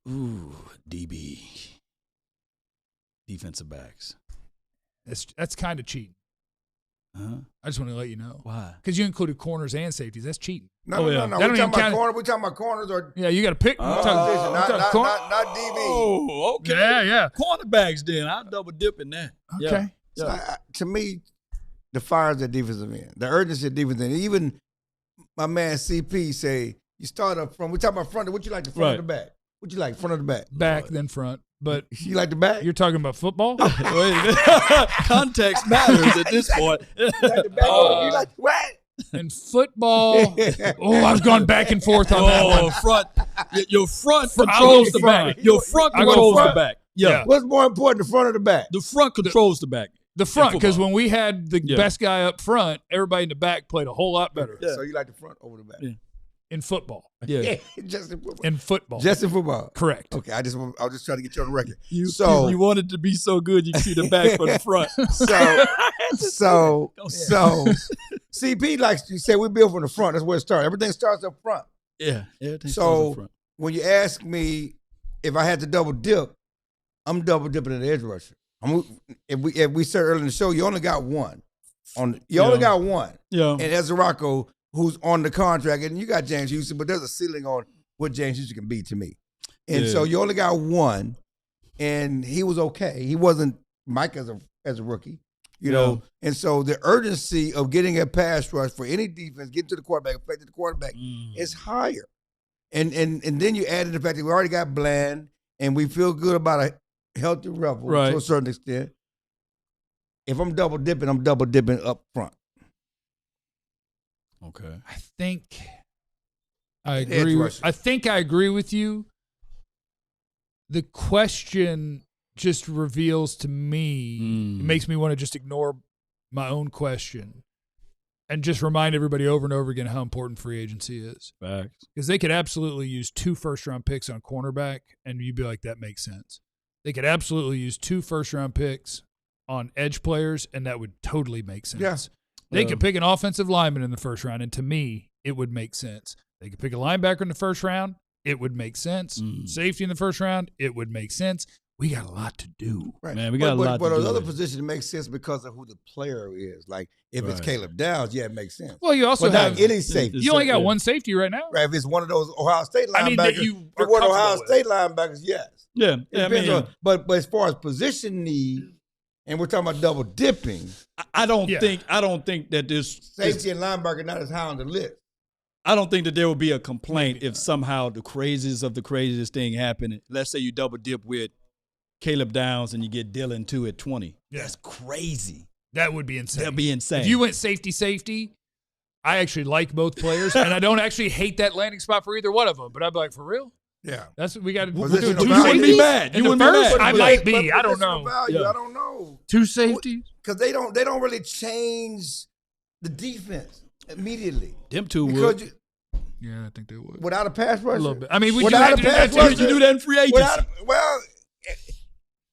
Speaker 2: Ooh, DB. Defensive backs.
Speaker 1: That's kind of cheating.
Speaker 2: Huh?
Speaker 1: I just want to let you know.
Speaker 2: Why?
Speaker 1: Because you included corners and safeties. That's cheating.
Speaker 3: No,
Speaker 2: Oh, yeah.
Speaker 3: no.
Speaker 1: That
Speaker 3: We're
Speaker 1: don't
Speaker 3: talking
Speaker 1: even
Speaker 3: about
Speaker 1: count.
Speaker 3: We're talking about corners or
Speaker 1: Yeah, you got to pick.
Speaker 3: position, not DB.
Speaker 2: Oh, okay.
Speaker 1: Yeah.
Speaker 2: Cornerbacks then. I'll double dip in that.
Speaker 1: Okay.
Speaker 3: So
Speaker 2: Yeah.
Speaker 3: to me, the fire's at defensive end. The urgency at defensive end. Even my man CP say, you start up front. We're talking about front. What you like, the front or the back? What you like, front or the back?
Speaker 1: Back, then front. But
Speaker 3: You like the back?
Speaker 1: you're talking about football?
Speaker 2: Context matters at this point.
Speaker 3: You like the back? You like what?
Speaker 1: In football, I've gone back and forth on that one.
Speaker 2: Oh, front. Your front
Speaker 1: I'll
Speaker 2: controls
Speaker 1: go
Speaker 2: the
Speaker 1: front.
Speaker 2: back. Your front
Speaker 1: I'll go
Speaker 2: controls the
Speaker 1: front.
Speaker 2: back. Yeah.
Speaker 3: What's more important, the front or the back?
Speaker 2: The front controls the back.
Speaker 1: The front, because
Speaker 2: football.
Speaker 1: when we had the
Speaker 2: Yeah.
Speaker 1: best guy up front, everybody in the back played a whole lot better
Speaker 3: So you like the front over the back?
Speaker 2: Yeah.
Speaker 1: in football.
Speaker 2: Yeah.
Speaker 3: Just in football.
Speaker 1: In football.
Speaker 3: Just in football.
Speaker 1: Correct.
Speaker 3: Okay, I was just trying to get you on the record.
Speaker 2: You
Speaker 3: So
Speaker 2: wanted to be so good you could see the back from the front.
Speaker 3: so CP likes you say we build from the front. That's where it starts. Everything starts up front.
Speaker 2: Yeah. Everything
Speaker 3: So-
Speaker 2: starts up front.
Speaker 3: When you ask me if I had to double dip, I'm double dipping at the edge rusher. If we said earlier in the show, you only got one. You only got one.
Speaker 2: Yeah.
Speaker 3: And Ezerako, who's on the contract, and you got James Houston, but there's a ceiling on what James Houston can be to me. And so you only got one, and he was okay. He wasn't Mike as a rookie, you know. And so the urgency of getting a pass rush for any defense, getting to the quarterback, affecting the quarterback, is higher. And then you add in the fact that we already got Bland, and we feel good about a healthy Rebel to a certain extent. If I'm double dipping up front.
Speaker 2: Okay.
Speaker 1: I think I
Speaker 3: Edge
Speaker 1: agree.
Speaker 3: rusher.
Speaker 1: I think I agree with you. The question just reveals to me, it makes me want to just ignore my own question and just remind everybody over and over again how important free agency is.
Speaker 2: Facts.
Speaker 1: Because they could absolutely use 2 first-round picks on cornerback, and you'd be like, that makes sense. They could absolutely use 2 first-round picks on edge players, and that would totally make sense.
Speaker 3: Yeah.
Speaker 1: They could pick an offensive lineman in the first round, and to me, it would make sense. They could pick a linebacker in the first round. It would make sense. Safety in the first round. It would make sense. We got a lot to do.
Speaker 3: Right.
Speaker 2: Man, we got a lot to do.
Speaker 3: But those other positions make sense because of who the player is. Like, if it's Caleb Downs, it makes sense.
Speaker 1: Well, you also have
Speaker 3: any safety.
Speaker 1: You only got one safety right now.
Speaker 3: Right. If it's one of those Ohio State linebackers,
Speaker 1: I mean, that you are
Speaker 3: one of Ohio
Speaker 1: comfortable
Speaker 3: State linebackers, yes.
Speaker 2: Yeah.
Speaker 3: It depends on, but as far as position need, and we're talking about double dipping,
Speaker 2: I don't think that this
Speaker 3: safety and linebacker not as high on the list.
Speaker 2: I don't think that there will be a complaint if somehow the craziest of the craziest thing happened. Let's say you double dip with Caleb Downs and you get Dylan 2 at 20.
Speaker 1: Yeah.
Speaker 2: That's crazy.
Speaker 1: That would be insane.
Speaker 2: That'd be insane.
Speaker 1: If you went safety, I actually like both players, and I don't actually hate that landing spot for either one of them. But I'd be like, for real?
Speaker 3: Yeah.
Speaker 1: That's what we got to do.
Speaker 3: Positional
Speaker 1: Two
Speaker 3: value.
Speaker 2: You wouldn't be mad.
Speaker 1: In
Speaker 2: You
Speaker 1: the
Speaker 2: wouldn't be
Speaker 1: first,
Speaker 2: mad.
Speaker 1: I might be. I don't know.
Speaker 3: Value,
Speaker 2: Yeah.
Speaker 3: I don't know.
Speaker 1: Two safeties?
Speaker 3: Because they don't really change the defense immediately.
Speaker 2: Them two
Speaker 3: Because
Speaker 2: would.
Speaker 1: Yeah, I think they would.
Speaker 3: without a pass rusher.
Speaker 1: A little bit. I mean,
Speaker 3: Without a pass rusher.
Speaker 2: Did you do that in free agency?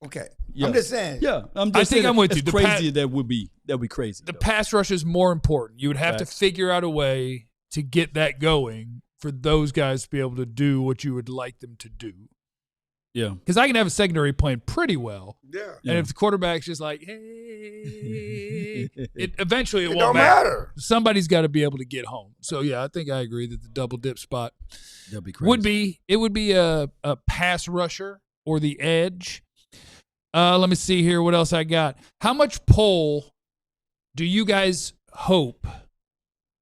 Speaker 3: Okay.
Speaker 2: Yeah.
Speaker 3: I'm just saying.
Speaker 2: Yeah, I'm
Speaker 1: I
Speaker 2: just
Speaker 1: think
Speaker 2: saying
Speaker 1: I'm with
Speaker 2: that's
Speaker 1: you. The
Speaker 2: crazy that would be crazy.
Speaker 1: The
Speaker 2: though.
Speaker 1: pass rush is more important. You would have
Speaker 2: Facts.
Speaker 1: to figure out a way to get that going for those guys to be able to do what you would like them to do.
Speaker 2: Yeah.
Speaker 1: Because I can have a secondary playing pretty well.
Speaker 3: Yeah.
Speaker 1: And if the quarterback's just like, hey, eventually it won't
Speaker 3: don't
Speaker 1: matter.
Speaker 3: matter.
Speaker 1: Somebody's got to be able to get home. So, yeah, I think I agree that the double dip spot
Speaker 2: That'd be crazy.
Speaker 1: would be a pass rusher or the edge. Let me see here what else I got. How much pull do you guys hope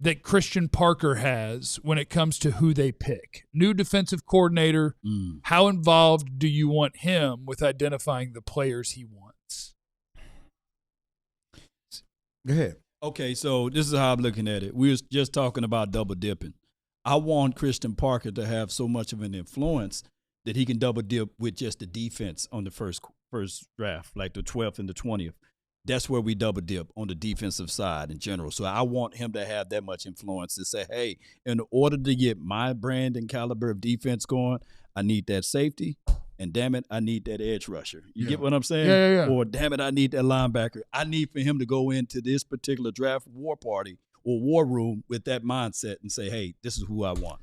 Speaker 1: that Christian Parker has when it comes to who they pick? New defensive coordinator, how involved do you want him with identifying the players he wants?
Speaker 3: Go ahead.
Speaker 2: Okay, so this is how I'm looking at it. We was just talking about double dipping. I want Christian Parker to have so much of an influence that he can double dip with just the defense on the first draft, like the 12th and the 20th. That's where we double dip on the defensive side in general. So I want him to have that much influence to say, hey, in order to get my brand and caliber of defense going, I need that safety, and damn it, I need that edge rusher. You get what I'm saying?
Speaker 1: Yeah.
Speaker 2: Or damn it, I need that linebacker. I need for him to go into this particular draft war party or war room with that mindset and say, hey, this is who I want.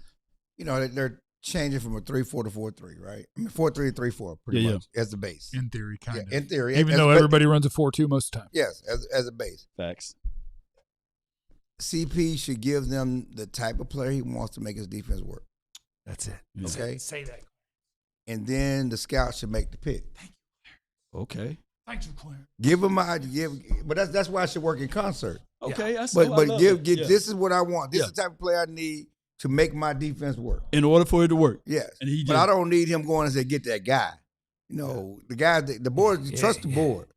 Speaker 3: You know, they're changing from a 3-4 to 4-3, right? I mean, 4-3 to 3-4 pretty much as the base.
Speaker 1: In theory, kind of.
Speaker 3: In theory.
Speaker 1: Even though everybody runs a 4-2 most of the time.
Speaker 3: Yes, as a base.
Speaker 2: Facts.
Speaker 3: CP should give them the type of player he wants to make his defense work.
Speaker 1: That's it.
Speaker 3: Okay?
Speaker 1: Say that.
Speaker 3: And then the scout should make the pick.
Speaker 2: Okay.
Speaker 1: Thank you, Claire.
Speaker 3: Give them but that's why I should work in concert.
Speaker 2: Okay.
Speaker 1: Yeah.
Speaker 3: But give this is what I want. This is the type of player I need to make my defense work.
Speaker 2: In order for it to work.
Speaker 3: Yes.
Speaker 2: And he
Speaker 3: but I don't need him going and say, get that guy. You know, the guy, the board, trust the board.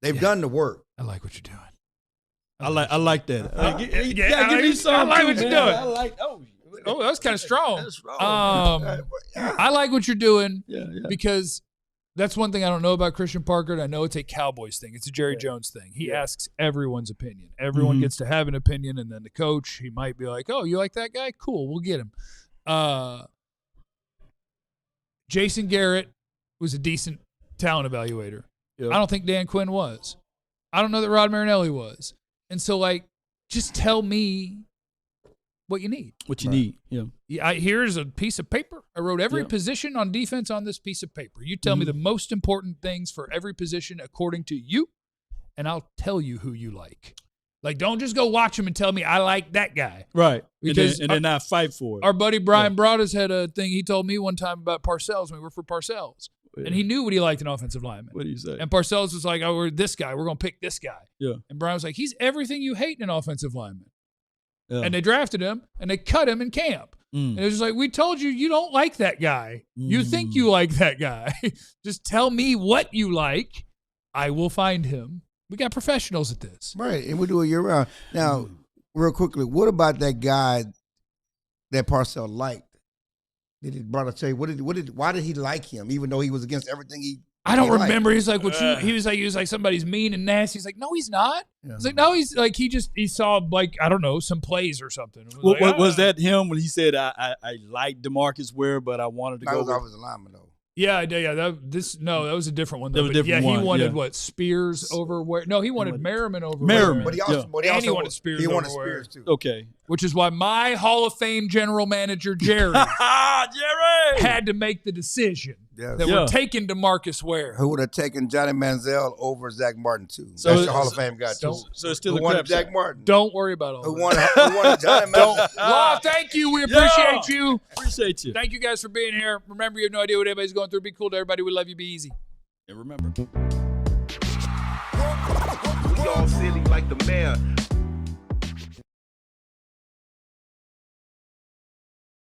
Speaker 3: They've done the work.
Speaker 1: I like what you're doing.
Speaker 2: I like that.
Speaker 1: Give me some. I like what you're doing.
Speaker 2: I like.
Speaker 1: Oh, that was kind of strong.
Speaker 2: That's strong.
Speaker 1: I like what you're doing
Speaker 2: Yeah.
Speaker 1: because that's one thing I don't know about Christian Parker, and I know it's a Cowboys thing. It's a Jerry Jones thing. He asks everyone's opinion. Everyone gets to have an opinion, and then the coach, he might be like, oh, you like that guy? Cool, we'll get him. Jason Garrett was a decent talent evaluator.
Speaker 2: Yep.
Speaker 1: I don't think Dan Quinn was. I don't know that Rod Marinelli was. And so, just tell me what you need.
Speaker 2: What you need. Yeah.
Speaker 1: Here's a piece of paper. I wrote every position on defense on this piece of paper. You tell me the most important things for every position according to you, and I'll tell you who you like. Don't just go watch him and tell me I like that guy.
Speaker 2: Right.
Speaker 1: Because
Speaker 2: and then I fight for it.
Speaker 1: Our buddy Brian Broaddus had a thing he told me one time about Parcells when we worked for Parcells.
Speaker 2: Yeah.
Speaker 1: And he knew what he liked in offensive lineman.
Speaker 2: What do you say?
Speaker 1: And Parcells was like, oh, we're this guy. We're going to pick this guy.
Speaker 2: Yeah.
Speaker 1: And Brian was like, he's everything you hate in an offensive lineman.
Speaker 2: Yeah.
Speaker 1: And they drafted him, and they cut him in camp. And it was like, we told you don't like that guy. You think you like that guy. Just tell me what you like. I will find him. We got professionals at this.
Speaker 3: Right, and we do it year round. Now, real quickly, what about that guy that Parcell liked? Did he brought tell you why did he like him, even though he was against everything he?
Speaker 1: I don't
Speaker 3: liked?
Speaker 1: remember. He's like, he was like somebody's mean and nasty. He's like, no, he's not.
Speaker 3: Yeah.
Speaker 1: He's like, no, he's like, he saw I don't know, some plays or something.
Speaker 2: Was that him when he said I liked DeMarcus Ware, but I wanted to
Speaker 3: I
Speaker 2: go
Speaker 3: was
Speaker 2: with
Speaker 3: always a lineman though.
Speaker 1: Yeah. That was a different one. Though.
Speaker 2: That was a different
Speaker 1: He
Speaker 2: one,
Speaker 1: wanted
Speaker 2: yeah.
Speaker 1: what? Spears over where? No, he wanted Merriman over
Speaker 2: Merriman.
Speaker 3: But he
Speaker 1: Ware.
Speaker 3: also,
Speaker 1: He wanted Spears.
Speaker 3: He wanted
Speaker 1: over Ware.
Speaker 3: Spears too.
Speaker 2: Okay.
Speaker 1: Which is why my Hall of Fame general manager Jerry
Speaker 2: Jerry
Speaker 1: had to make the decision
Speaker 3: Yes.
Speaker 1: that
Speaker 2: Yeah.
Speaker 1: we're taking DeMarcus Ware.
Speaker 3: Who would have taken Johnny Manziel over Zach Martin too?
Speaker 2: So
Speaker 3: That's
Speaker 2: it-
Speaker 3: the Hall of Fame guy too.
Speaker 2: So it's still
Speaker 3: Who
Speaker 2: a
Speaker 3: wanted
Speaker 2: crap
Speaker 3: Zach
Speaker 2: shot.
Speaker 3: Martin?
Speaker 1: Don't worry about all
Speaker 3: Who
Speaker 1: that.
Speaker 3: wanted Johnny Manziel?
Speaker 1: Law, thank you. We appreciate you.
Speaker 2: Appreciate you.
Speaker 1: Thank you guys for being here. Remember, you have no idea what anybody's going through. Be cool to everybody. We love you. Be easy.
Speaker 2: And remember.
Speaker 5: We all silly like the mayor.